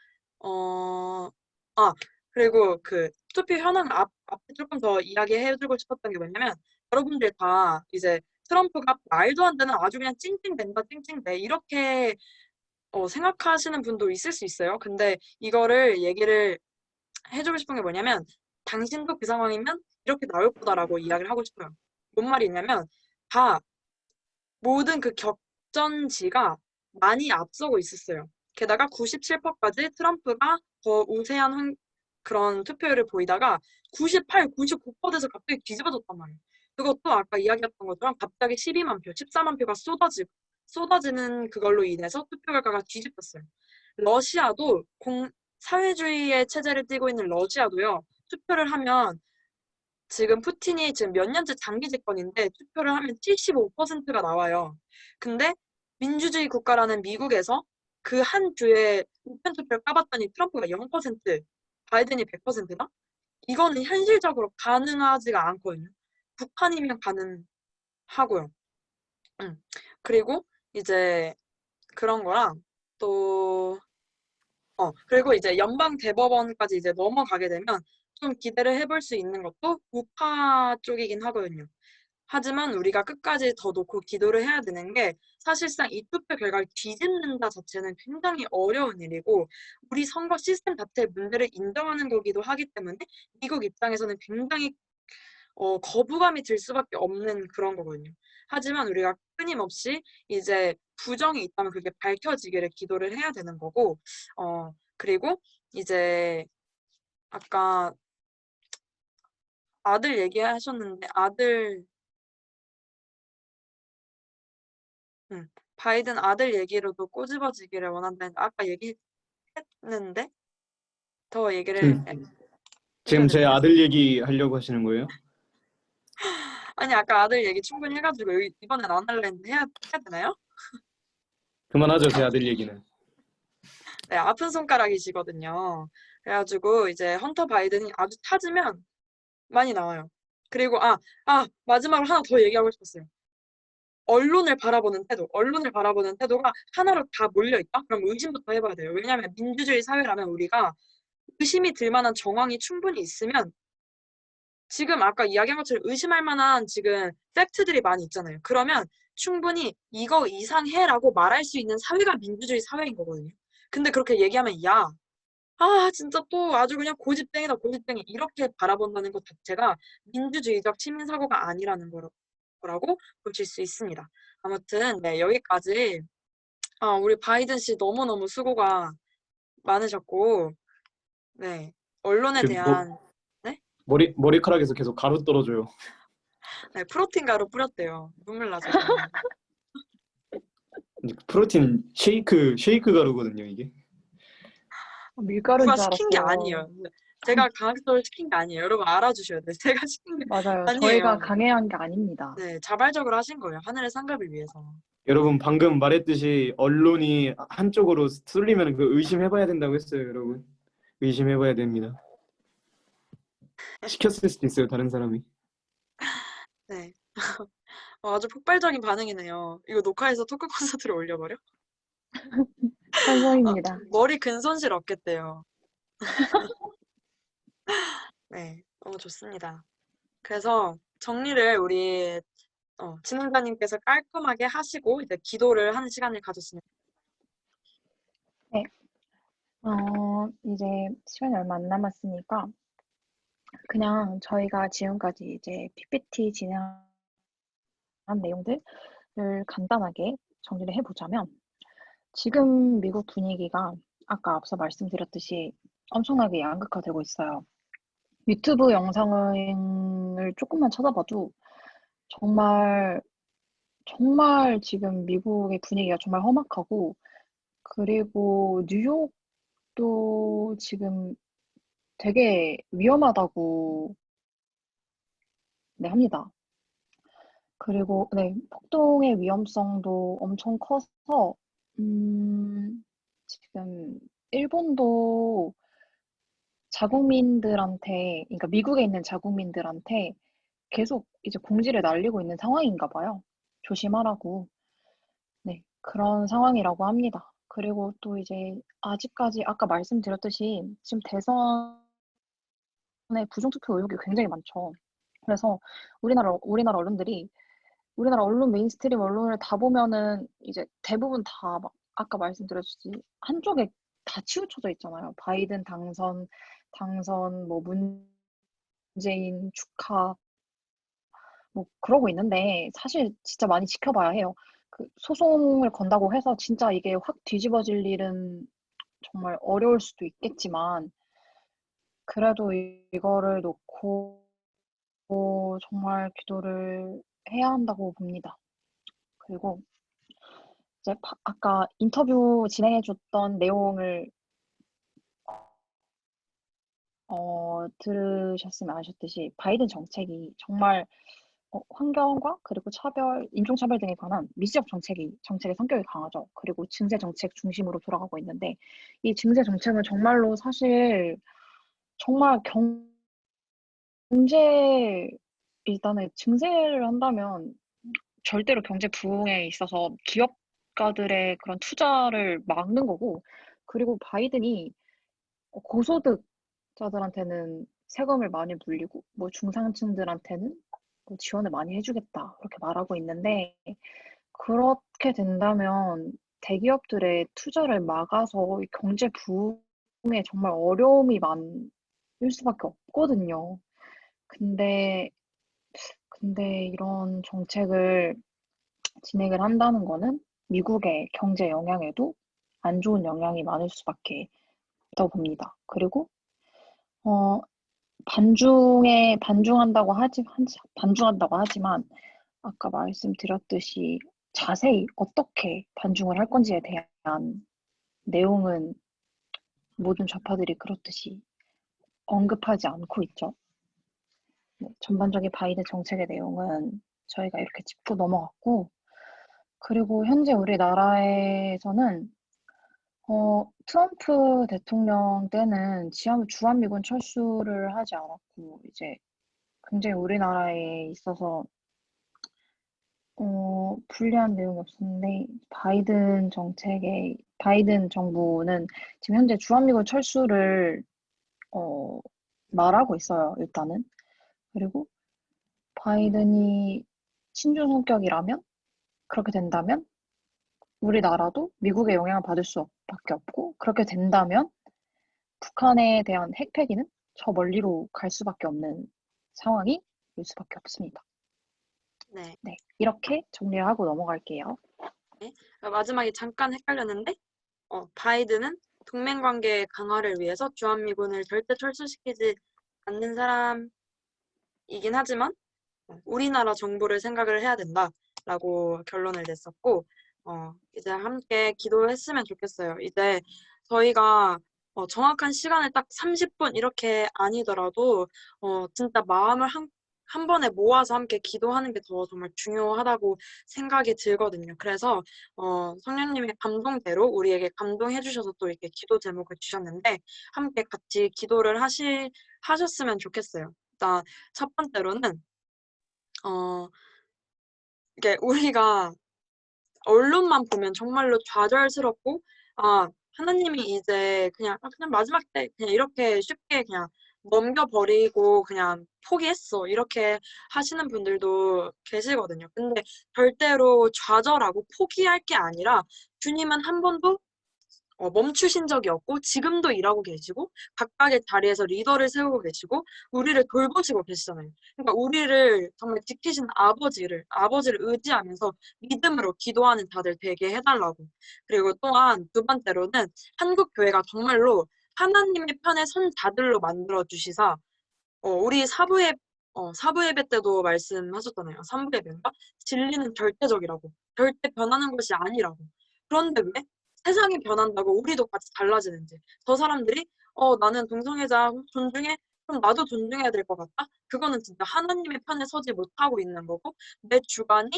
그리고 그 투표 현황 앞에 조금 더 이야기해주고 싶었던 게 뭐냐면 여러분들 다 이제 트럼프가 말도 안 되는 아주 그냥 찡찡댄다 찡찡대 이렇게 생각하시는 분도 있을 수 있어요. 근데 이거를 얘기를 해주고 싶은 게 뭐냐면 당신도 그 상황이면 이렇게 나올 거다라고 이야기를 하고 싶어요. 뭔 말이 있냐면 다 모든 그 격전지가 많이 앞서고 있었어요. 게다가 97%까지 트럼프가 더 우세한 그런 투표율을 보이다가 98, 99%에서 갑자기 뒤집어졌단 말이에요. 그것도 아까 이야기했던 것처럼 갑자기 12만 표, 14만 표가 쏟아지는 그걸로 인해서 투표 결과가 뒤집혔어요. 러시아도 사회주의의 체제를 띠고 있는 러시아도요. 투표를 하면 지금 푸틴이 지금 몇 년째 장기 집권인데 투표를 하면 75%가 나와요. 근데 민주주의 국가라는 미국에서 그 한 주에 우편 투표를 까봤더니 트럼프가 0%, 바이든이 100%다? 이거는 현실적으로 가능하지가 않거든요. 북한이면 가능하고요. 그리고 이제 그런 거랑 또 그리고 이제 연방 대법원까지 이제 넘어가게 되면 좀 기대를 해볼 수 있는 것도 우파 쪽이긴 하거든요. 하지만 우리가 끝까지 더 놓고 기도를 해야 되는 게 사실상 이 투표 결과를 뒤집는다 자체는 굉장히 어려운 일이고 우리 선거 시스템 자체의 문제를 인정하는 거기도 하기 때문에 미국 입장에서는 굉장히 거부감이 들 수밖에 없는 그런 거거든요. 하지만 우리가 끊임없이 이제 부정이 있다면 그게 밝혀지기를 기도를 해야 되는 거고 그리고 이제 아까 아들 얘기하셨는데 바이든 아들 얘기로도 꼬집어지기를 원한다는 아까 얘기했는데 더 얘기를 지금 제 되나요? 아들 얘기 하려고 하시는 거예요? 아니 아까 아들 얘기 충분히 해가지고 이번엔 안 할래 했는데 해야 되나요? 그만하죠, 제 아들 얘기는. 네, 아픈 손가락이시거든요. 그래가지고 이제 헌터 바이든이 아주 찾으면 많이 나와요. 그리고 마지막으로 하나 더 얘기하고 싶었어요. 언론을 바라보는 태도가 하나로 다 몰려있다? 그럼 의심부터 해봐야 돼요. 왜냐하면 민주주의 사회라면 우리가 의심이 들 만한 정황이 충분히 있으면 지금 아까 이야기한 것처럼 의심할 만한 지금 팩트들이 많이 있잖아요. 그러면 충분히 이거 이상해라고 말할 수 있는 사회가 민주주의 사회인 거거든요. 근데 그렇게 얘기하면 진짜 또 아주 그냥 고집쟁이다 고집쟁이 이렇게 바라본다는 것 자체가 민주주의적 시민사고가 아니라는 거라고 보실 수 있습니다. 아무튼 네 여기까지 우리 바이든 씨 너무너무 수고가 많으셨고 네 언론에 대한 머리카락에서 계속 가루 떨어져요. 네, 프로틴 가루 뿌렸대요. 눈물 나서. 프로틴 쉐이크 가루거든요, 이게. 밀가루인 누가 줄 시킨 게 알았어요. 아니에요. 제가 강학도를 시킨 게 아니에요. 여러분 알아주셔야 돼요. 제가 시킨 게 맞아요. 아니에요. 저희가 강행한 게 아닙니다. 네, 자발적으로 하신 거예요. 하늘의 상급을 위해서. 여러분 방금 말했듯이 언론이 한쪽으로 쏠리면 그 의심해봐야 된다고 했어요, 여러분. 의심해봐야 됩니다. 시켰을 수도 있어요, 다른 사람이. 네. 아주 폭발적인 반응이네요. 이거 녹화해서 토크 콘서트를 올려버려? 환영입니다. 머리 근손실 없겠대요. 네, 너무 좋습니다. 그래서 정리를 우리 진행자님께서 깔끔하게 하시고 이제 기도를 하는 시간을 가졌습니다. 네. 이제 시간이 얼마 안 남았으니까 그냥 저희가 지금까지 이제 PPT 진행한 내용들을 간단하게 정리를 해보자면 지금 미국 분위기가 아까 앞서 말씀드렸듯이 엄청나게 양극화되고 있어요. 유튜브 영상을 조금만 찾아봐도 정말 정말 지금 미국의 분위기가 정말 험악하고 그리고 뉴욕도 지금 되게 위험하다고 네, 합니다. 그리고 네, 폭동의 위험성도 엄청 커서 지금 일본도 자국민들한테, 그러니까 미국에 있는 자국민들한테 계속 이제 공지를 날리고 있는 상황인가 봐요. 조심하라고. 네, 그런 상황이라고 합니다. 그리고 또 이제 아직까지 아까 말씀드렸듯이 지금 대선에 부정투표 의혹이 굉장히 많죠. 그래서 우리나라 언론들이 우리나라 언론 메인스트림 언론을 다 보면은 이제 대부분 다 막 아까 말씀드렸듯이 한쪽에 다 치우쳐져 있잖아요. 바이든 당선 뭐 문재인 축하 뭐 그러고 있는데 사실 진짜 많이 지켜봐야 해요. 그 소송을 건다고 해서 진짜 이게 확 뒤집어질 일은 정말 어려울 수도 있겠지만 그래도 이거를 놓고 정말 기도를 해야 한다고 봅니다. 그리고 이제 아까 인터뷰 진행해 줬던 내용을 들으셨으면 아셨듯이 바이든 정책이 정말 환경과 그리고 인종차별 등에 관한 미시적 정책의 성격이 강하죠. 그리고 증세 정책 중심으로 돌아가고 있는데 이 증세 정책은 정말로 사실 정말 경제 일단은 증세를 한다면 절대로 경제 부흥에 있어서 기업가들의 그런 투자를 막는 거고 그리고 바이든이 고소득자들한테는 세금을 많이 물리고 뭐 중상층들한테는 뭐 지원을 많이 해주겠다 그렇게 말하고 있는데 그렇게 된다면 대기업들의 투자를 막아서 이 경제 부흥에 정말 어려움이 많을 수밖에 없거든요. 근데 이런 정책을 진행을 한다는 거는 미국의 경제 영향에도 안 좋은 영향이 많을 수밖에 없다고 봅니다. 그리고 어, 반중한다고 하지만 아까 말씀드렸듯이 자세히 어떻게 반중을 할 건지에 대한 내용은 모든 좌파들이 그렇듯이 언급하지 않고 있죠. 네, 전반적인 바이든 정책의 내용은 저희가 이렇게 짚고 넘어갔고, 그리고 현재 우리나라에서는 트럼프 대통령 때는 주한미군 철수를 하지 않았고, 이제 굉장히 우리나라에 있어서 불리한 내용이 없었는데, 바이든 정부는 지금 현재 주한미군 철수를, 말하고 있어요, 일단은. 그리고 바이든이 친중 성격이라면, 그렇게 된다면, 우리나라도 미국의 영향을 받을 수밖에 없고, 그렇게 된다면, 북한에 대한 핵폐기는 저 멀리로 갈 수밖에 없는 상황이 될 수밖에 없습니다. 네. 네, 이렇게 정리를 하고 넘어갈게요. 네. 마지막에 잠깐 헷갈렸는데 바이든은 동맹 관계 강화를 위해서 주한미군을 절대 철수시키지 않는 사람이긴 하지만 우리나라 정부를 생각을 해야 된다라고 결론을 냈었고 이제 함께 기도했으면 좋겠어요. 이제 저희가 정확한 시간을 딱 30분 이렇게 아니더라도 진짜 마음을 한 번에 모아서 함께 기도하는 게 더 정말 중요하다고 생각이 들거든요. 그래서 성령님의 감동대로 우리에게 감동해 주셔서 또 이렇게 기도 제목을 주셨는데 함께 같이 기도를 하셨으면 좋겠어요. 일단 첫 번째로는 이게 우리가 언론만 보면 정말로 좌절스럽고 하나님이 이제 그냥 마지막 때 그냥 이렇게 쉽게 그냥 넘겨버리고 그냥 포기했어. 이렇게 하시는 분들도 계시거든요. 근데 절대로 좌절하고 포기할 게 아니라 주님은 한 번도 멈추신 적이 없고 지금도 일하고 계시고 각각의 자리에서 리더를 세우고 계시고 우리를 돌보시고 계시잖아요. 그러니까 우리를 정말 지키신 아버지를 의지하면서 믿음으로 기도하는 자들 되게 해달라고. 그리고 또한 두 번째로는 한국 교회가 정말로 하나님의 편에 선 자들로 만들어 주시사 우리 사부 예배 때도 말씀하셨잖아요. 삼부 예배인가? 진리는 절대적이라고. 절대 변하는 것이 아니라고. 그런데 왜 세상이 변한다고 우리도 같이 달라지는지. 저 사람들이 나는 동성애자 존중해. 그럼 나도 존중해야 될 것 같다? 그거는 진짜 하나님의 편에 서지 못하고 있는 거고 내 주관이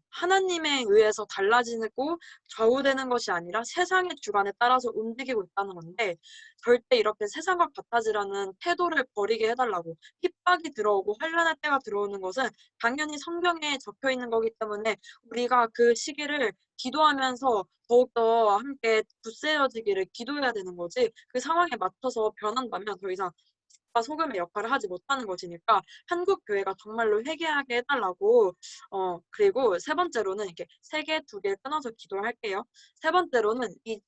하나님에 의해서 달라지고 좌우되는 것이 아니라 세상의 주관에 따라서 움직이고 있다는 건데 절대 이렇게 세상과 같아지라는 태도를 버리게 해달라고. 핍박이 들어오고 환난의 때가 들어오는 것은 당연히 성경에 적혀 있는 거기 때문에 우리가 그 시기를 기도하면서 더욱더 함께 굳세어지기를 기도해야 되는 거지 그 상황에 맞춰서 변한다면 더 이상 소금의 역할을 하지 못하는 것이니까 한국 교회가 정말로 회개하게 해달라고. 그리고 세 번째로는 이렇게 세 개, 두 개 끊어서 기도할게요. 세 번째로는 이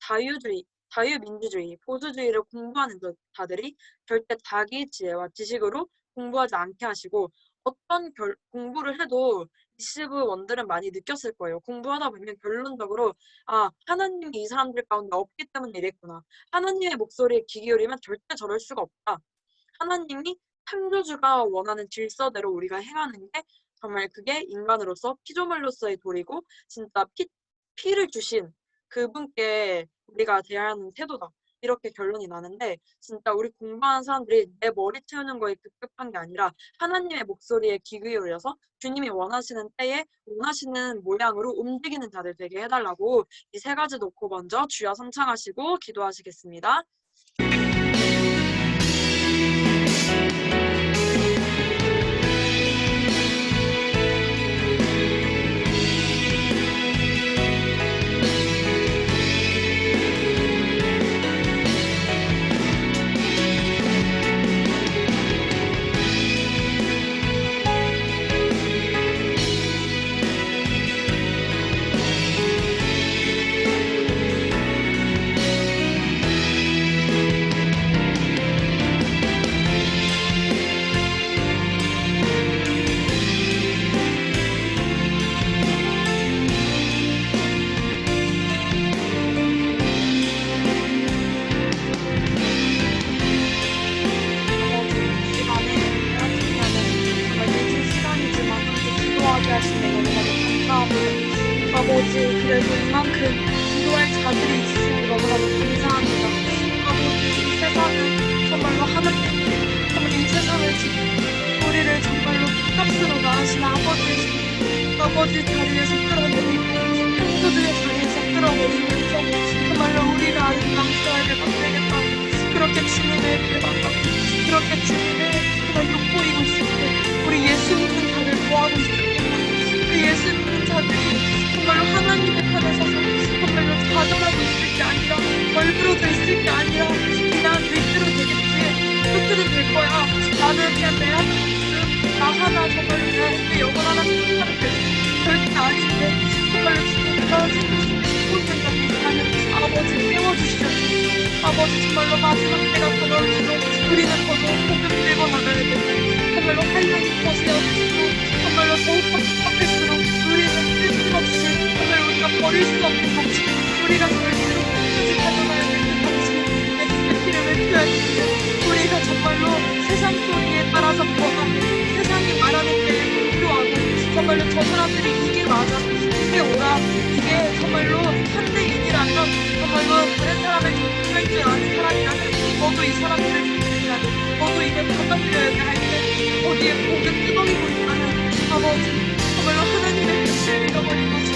자유민주주의, 보수주의를 공부하는 자들이 절대 자기 지혜와 지식으로 공부하지 않게 하시고 어떤 공부를 해도 리시브 원들은 많이 느꼈을 거예요. 공부하다 보면 결론적으로 하나님이 이 사람들 가운데 없기 때문에 이랬구나. 하나님의 목소리에 귀 기울이면 절대 저럴 수가 없다. 하나님이 창조주가 원하는 질서대로 우리가 행하는 게 정말 그게 인간으로서 피조물로서의 도리고 진짜 피를 주신 그분께 우리가 대하는 태도다. 이렇게 결론이 나는데 진짜 우리 공부하는 사람들이 내 머리 채우는 거에 급급한 게 아니라 하나님의 목소리에 귀 기울여서 주님이 원하시는 때에 원하시는 모양으로 움직이는 자들 되게 해달라고. 이 세 가지 놓고 먼저 주여 선창하시고 기도하시겠습니다. 아버지, 그래도 이만큼 기도할 자들이 있으니 너무나도 감사합니다. 아버지, 이 세상은 정말로 하나님께 정말 이 세상을 지키고 우리를 정말로 값으로 나으신 아버지 자리에서 끌어내리고 창조주의 자리에서 끌어내리면서 정말로 우리가 아는 감사하게 만들겠다고 그렇게 주님을 대박하고 그렇게 주님을 정말 욕보이고 있을 때 우리 예수 믿는 자를 구하고 있을 때 우리 예수 믿는 자들이 정말로 하나님의 편에 서서 정말로 좌절하고 있을 게 아니라 얼그러져 있을 게 아니라 그냥 내 뜻대로 되겠지 그때는 될 거야 나는 그냥 내 하는 모습 나 하나 정말로 내 영혼 하나 생각하면 되지 절대 아닌데 정말로 주님과 싶고 생각하는 아버지 깨워주시죠. 아버지 정말로 마지막 때가 다가올수록 우리는 더더욱 복음 들고 나가야 되고 정말로 한량이 더세어지고 정말로 더욱 빡빡할수록 우리는 뜬금없이 정말 우리가 버릴 수 없는 가치 우리가 절대로 끝까지 가져가야 되는 가치 예수의 피를 외쳐야 되는데 우리가 정말로 세상 소리에 따라서 변하고 세상이 말하는 데에 공표하고 정말로 저 사람들이 이게 맞아 이게 옳아 이게 정말로 현대인이라면 정말로 다른 사람을 존중할 줄 아는 사람이라면 너도 이 사람들을 존중해야 돼 너도 이걸 받아들여야 돼 할 때 어디에 복을 끄덕이고 있다면 아버지 정말로 하나님의 뜻을 잃어버린 것이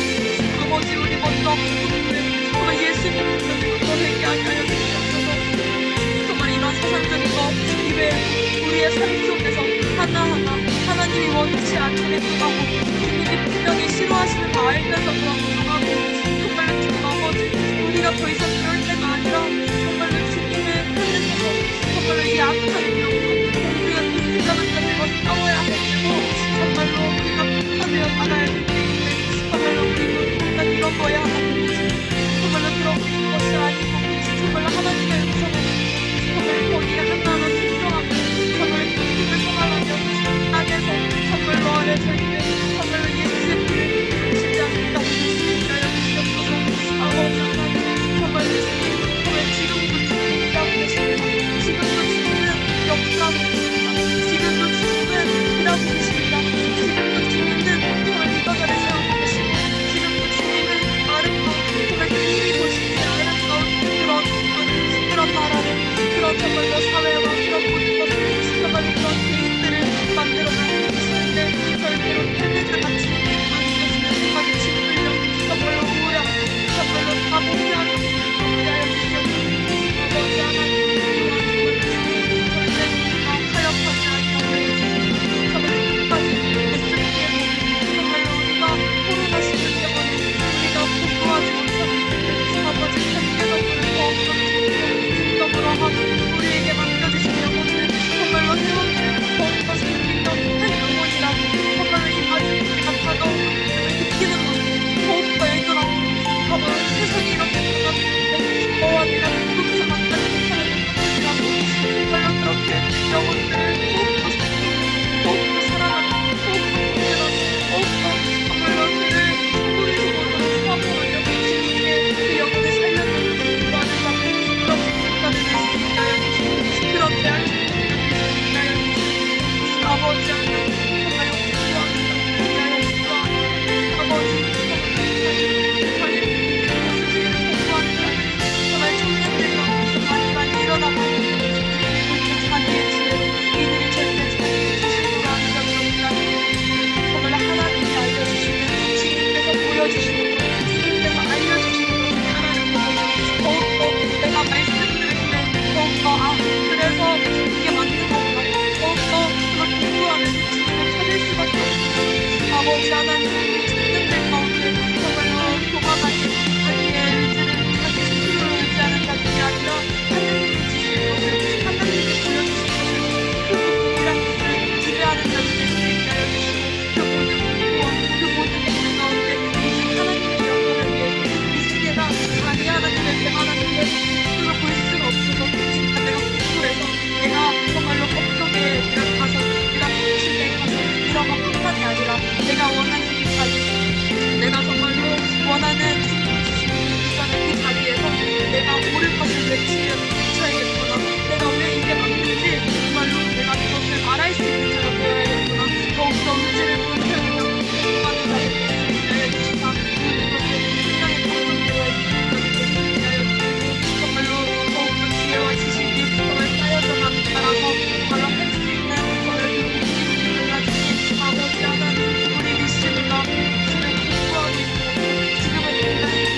아버지 우리 먼저 정말 예수 믿는 것부터 회개하게 하여 주시옵소서. 정말 이런 세상적인 것 이외에 우리의 삶 속에서 하나하나 하나님이 원치 않는 행동하고 주님이 분명히 싫어하시는 거 알면서 그런 행동하고 정말로 주님 아버지 우리가 더 이상 그럴 때가 아니라 정말로 주님의 편에 서서 정말로 이 악한 일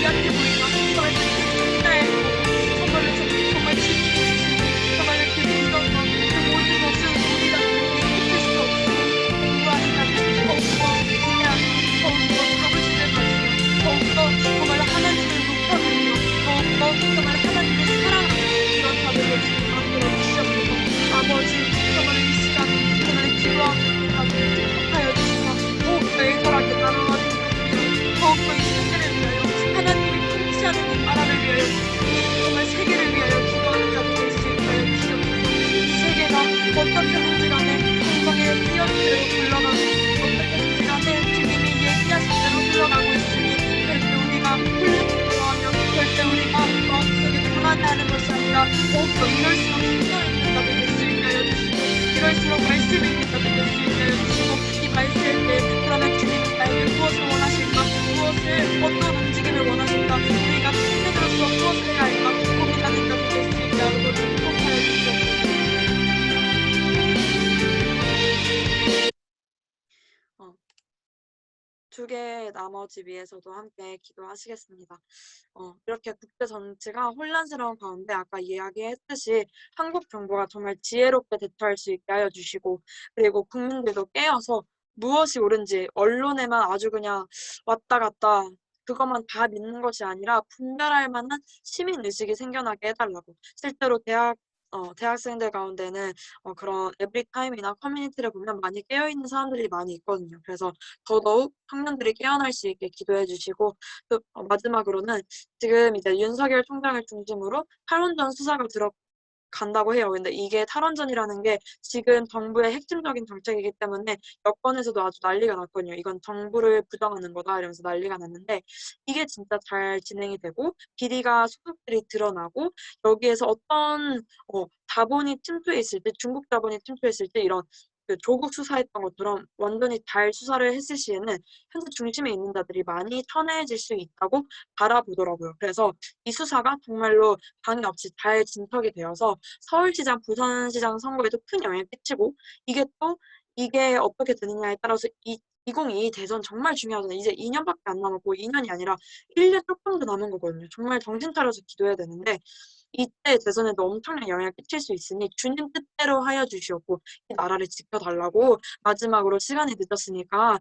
미약해 보이나 정말 네, 정말로 정말 지키시니 정말로 그 비전과 그 모든 것을 우리가 깨끗할 수 없이 공부하시다면 더욱더 위대하고 더욱더 자부심을 가지며 더욱더 정말로 하나님을 높여드리며 더욱더 정말 하나님을 사랑하는 그런 자들을 만들어 주시옵소서. 아버지 정말 이 시간 정말 기도합니다. 축복하여 주시며 더욱더 애절하게 나눠가지고 더욱더 이 세계를 위하여 하나님이 통치하는 이 나라를 위하여 정말 세계를 위하여 기도하는 자들 될 수 있게 하여 주시옵소서. 이 세계가 어떻게든지 간에 성경에 뛰어들고 흘러가고 어떻게든지 간에 주님이 얘기하신 대로 흘러가고 있으니 절대 우리가 훌륭하며 절대 우리가 마음속에 불안해하는 것이 아니라 더욱더 이럴수록 힘을 자들 될 수 있게 하여 주시고 이럴수록 말씀을 믿는 자들 될 수 있게 하여 주시고 이 말씀을 때 그러면 주님이 나에게 무엇을 원하실까 무엇을 어떤 움직임을 원하실까 우리가 신뢰로서 무엇을 해야 할까 고민하는 자들 될 수 있게 하고 축복하여 주시옵소서. 두 개의 나머지 위에서도 함께 기도하시겠습니다. 이렇게 국제 정치가 혼란스러운 가운데 아까 이야기했듯이 한국 정부가 정말 지혜롭게 대처할 수 있게 하여 주시고 그리고 국민들도 깨어서 무엇이 옳은지 언론에만 아주 그냥 왔다 갔다 그것만 다 믿는 것이 아니라 분별할 만한 시민의식이 생겨나게 해달라고 실제로 대학생들 가운데는 그런 에브리타임이나 커뮤니티를 보면 많이 깨어있는 사람들이 많이 있거든요. 그래서 더더욱 청년들이 깨어날 수 있게 기도해 주시고 또 마지막으로는 지금 이제 윤석열 총장을 중심으로 탈원전 수사가 들어간다고 해요. 근데 이게 탈원전이라는 게 지금 정부의 핵심적인 정책이기 때문에 여권에서도 아주 난리가 났거든요. 이건 정부를 부정하는 거다 이러면서 난리가 났는데 이게 진짜 잘 진행이 되고 비리가 소득들이 드러나고 여기에서 어떤 자본이 침투해 있을 때 중국 자본이 침투했을 때 이런 그 조국 수사했던 것처럼 완전히 잘 수사를 했을 시에는 현재 중심에 있는 자들이 많이 천해질 수 있다고 바라보더라고요. 그래서 이 수사가 정말로 방해 없이 잘 진척이 되어서 서울시장, 부산시장 선거에도 큰 영향을 끼치고 이게 어떻게 되느냐에 따라서 2022 대선 정말 중요하잖아요. 이제 2년밖에 안 남았고 2년이 아니라 1년 조금 더 남은 거거든요. 정말 정신 차려서 기도해야 되는데 이때 대선에도 엄청난 영향을 끼칠 수 있으니 주님 뜻대로 하여 주시옵고 이 나라를 지켜달라고 마지막으로 시간이 늦었으니까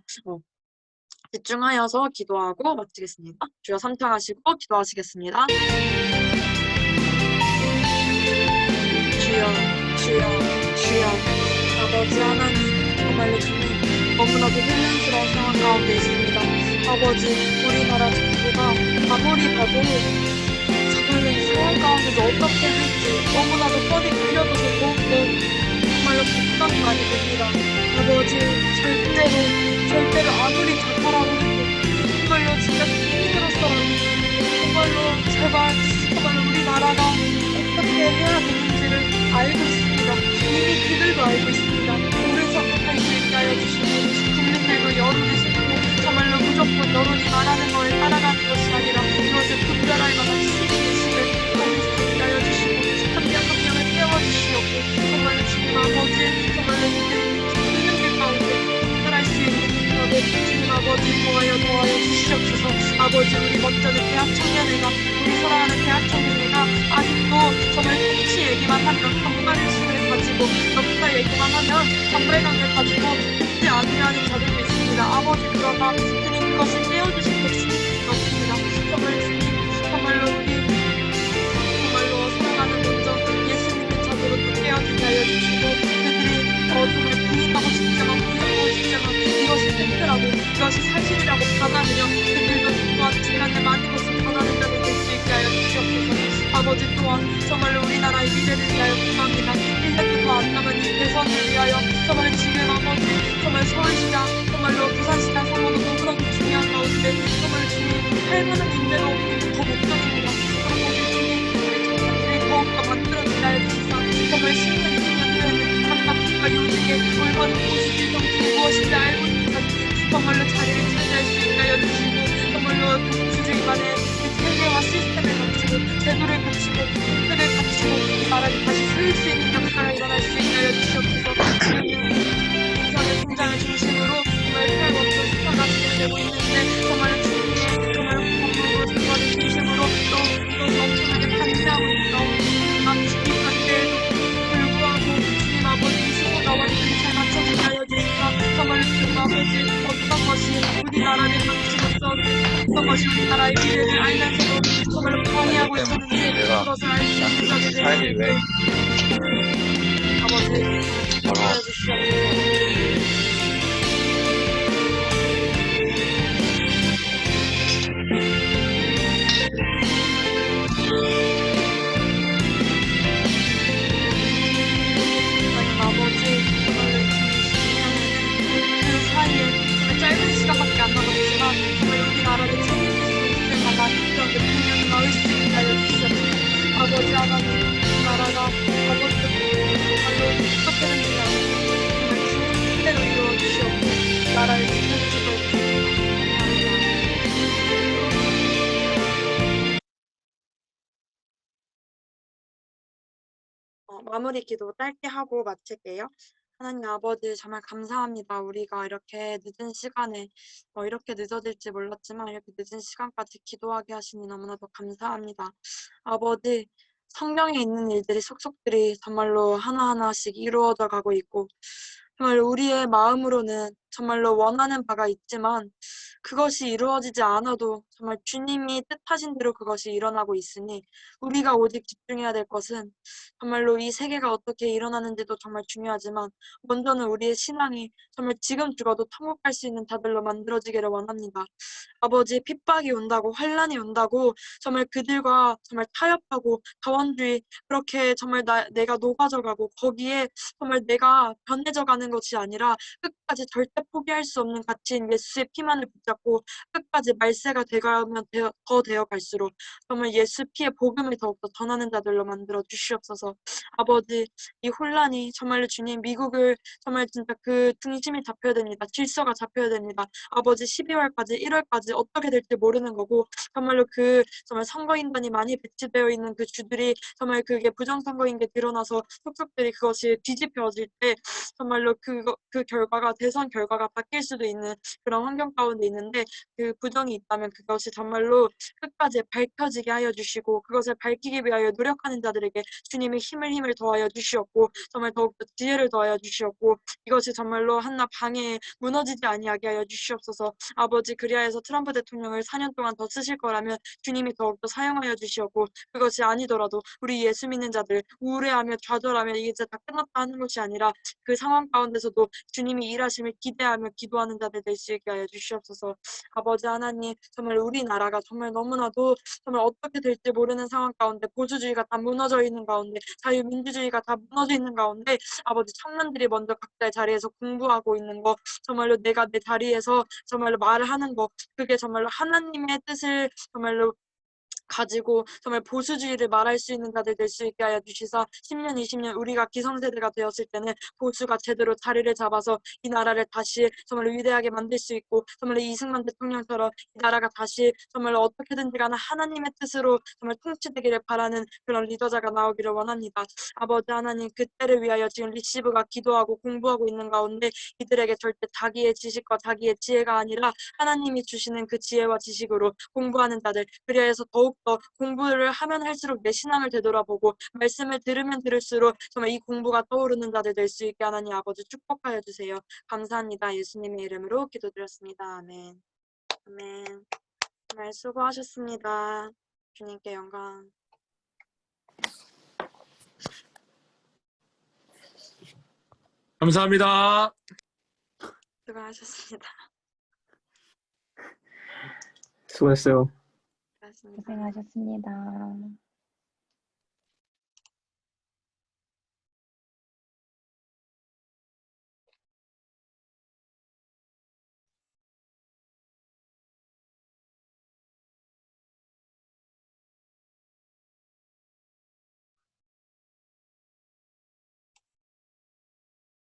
집중하여서 기도하고 마치겠습니다. 주여 삼창하시고 기도하시겠습니다. 주여 주여 주여 아버지 하나님 정말로 주님 너무나도 혼란스러운 상황 가운데 있습니다. 아버지 우리나라 정부가 아무리 봐도 정말로 이 상황 가운데서 어떻게 할지 너무나도 뻔히 그려져서 더욱더 정말로 걱정이 많이 됩니다. 아버지 절대로 아무리 잘하라고 해도 정말로 진짜 힘들었어라도 정말로 제발 정말로 우리나라가 어떻게 해야 되는지를 알고 있습니다. 이미 그들도 알고 있습니다. 옳은 선택할 수 있게 하여 주시고 국민들과 여론을 싣고 정말로 무조건 여론이 말하는 걸 따라가는 것이 아니라 이것을 분별할 만한 시민의식을 가질 수 있게 하여 주시고 한 명 한 명을 깨워주시옵고 정말로 주님 아버지 정말로 국민들 가운데 분별할 수 있는 능력을 주님 아버지 도와여 주시옵소서. 아버지 우리 먼저는 대학 청년회가 우리 사랑하는 대학 청년회가 아직도 정말 통치 얘기만 하면 정말의식을 가지고 역사 얘기만 하면 정말감을 가지고 믿지 않으려는 자들도 있습니다. 아버지 그러나 주님 그것을 깨워주실 백성이 없습니다. 정말 주님 정말로 사랑하는 먼저 예수 믿는 자들로 또 깨어지게 하여 주시고 그들이 정말 부인하고 싶지만 이것이 팩트라고 이것이 사실이라고 받아들여 그들도 또한 주변에 많은 것을 받아들는 자들 될 수 있게 하여 주시옵소서. 아버지 또한 정말로 우리나라의 미래를 위하여 기도합니다. 1년도 더 안 남은 이 대선을 위하여 정말 지금 아버지 정말 서울시장 정말로 부산시장 선거도 너무나도 중요한 가운데 정말 주님 할 만한 인재가 없는 게 더 걱정입니다. 아버지 주님 우리 청년들이 더욱더 만들어지게 하여 주시사 정말 10년 20년 후에는 각각과 요직에 올바른 모습이 무엇인지 알고 있는 자들이 정말로 자리를 차지할 수 있게 하여 주시고 정말로 주주기관의 세계화 시스템을 갖추고 제도를 갖추고 틀을 갖추고 이 나라를 다시 세울 수 있는 역사가 일어날 수 있게 하여 주시옵소서. 윤석열 총장을 중심으로 정말 탈원전 수사가 진행되고 있는데 정말 주님의 정말 공부로 정말을 것이 우리나라의 미래를 알면서도 정말로 방해하고 있었는지 그것을 알 수 있는 자들이 되게 아버지 정말 아버지 정말로 그 사이에 정말 짧은 시간밖에 안 남았지만 정말 우리나라를 책임질 만한 그런 대통령이 나올 수 있게 하여 주시옵소서. 아버지 하나님 나라가 아버지 정말로 어떻게 된지 정말 주님 뜻대로 이루어 주시옵고 나라를 지켜주시고 마무리 기도 짧게 하고 마칠게요. 하나님 아버지 정말 감사합니다. 우리가 이렇게 늦은 시간에 이렇게 늦어질지 몰랐지만 이렇게 늦은 시간까지 기도하게 하시니 너무나도 감사합니다. 아버지 성경에 있는 일들이 속속들이 정말로 하나하나씩 이루어져 가고 있고 정말 우리의 마음으로는 정말로 원하는 바가 있지만 그것이 이루어지지 않아도 정말 주님이 뜻하신 대로 그것이 일어나고 있으니 우리가 오직 집중해야 될 것은 정말로 이 세계가 어떻게 일어나는지도 정말 중요하지만 먼저는 우리의 신앙이 정말 지금 죽어도 천국 갈 수 있는 자들로 만들어지기를 원합니다. 아버지 핍박이 온다고 환란이 온다고 정말 그들과 정말 타협하고 자원주의 그렇게 정말 내가 녹아져가고 거기에 정말 내가 변해져가는 것이 아니라 끝까지 절대 포기할 수 없는 가치인 예수의 피만을 붙잡고 끝까지 말세가 되어가면 더 되어갈수록 정말 예수 피의 복음을 더욱더 전하는 자들로 만들어 주시옵소서. 아버지 이 혼란이 정말로 주님 미국을 정말 진짜 그 중심이 잡혀야 됩니다. 질서가 잡혀야 됩니다. 아버지 12월까지 1월까지 어떻게 될지 모르는 거고 정말로 그 정말 선거인단이 많이 배치되어 있는 그 주들이 정말 그게 부정선거인 게 드러나서 속속들이 그것이 뒤집혀질 때 정말로 그 결과가 대선 결과가 바뀔 수도 있는 그런 환경 가운데 있는데 그 부정이 있다면 그것이 정말로 끝까지 밝혀지게 하여 주시고 그것을 밝히기 위하여 노력하는 자들에게 주님의 힘을 더하여 주시옵고 정말 더욱더 지혜를 더하여 주시옵고 이것이 정말로 하나 방해에 무너지지 아니하게 하여 주시옵소서. 아버지 그리하여서 트럼프 대통령을 4년 동안 더 쓰실 거라면 주님이 더욱더 사용하여 주시옵고 그것이 아니더라도 우리 예수 믿는 자들 우울해하며 좌절하며 이게 진짜 다 끝났다 하는 것이 아니라 그 상황 가운데서도 주님이 일하심을 기대하며 기도하는 자들 될 수 있게 하여 주시옵소서. 아버지 하나님 정말 우리나라가 정말 너무나도 정말 어떻게 될지 모르는 상황 가운데 보수주의가 다 무너져 있는 가운데 자유민주주의가 다 무너져 있는 가운데 아버지 청년들이 먼저 각자의 자리에서 공부하고 있는 거 정말로 내가 내 자리에서 정말로 말을 하는 거 그게 정말로 하나님의 뜻을 정말로 가지고 정말 보수주의를 말할 수 있는 자들 될 수 있게 하여 주시사 10년, 20년 우리가 기성세대가 되었을 때는 보수가 제대로 자리를 잡아서 이 나라를 다시 정말로 위대하게 만들 수 있고 정말로 이승만 대통령처럼 이 나라가 다시 정말로 어떻게든지 간에 하나님의 뜻으로 정말 통치되기를 바라는 그런 리더자가 나오기를 원합니다. 아버지 하나님 그때를 위하여 지금 리시브가 기도하고 공부하고 있는 가운데 이들에게 절대 자기의 지식과 자기의 지혜가 아니라 하나님이 주시는 그 지혜와 지식으로 공부하는 자들 그리하여서 더욱 더 공부를 하면 할수록 내 신앙을 되돌아보고 말씀을 들으면 들을수록 정말 이 공부가 떠오르는 자들 될 수 있게 하나님 아버지 축복하여 주세요. 감사합니다. 예수님의 이름으로 기도드렸습니다. 아멘. 아멘. 정말 수고하셨습니다. 주님께 영광. 감사합니다. 수고하셨습니다. 수고했어요. 수고하셨습니다. 고생하셨습니다.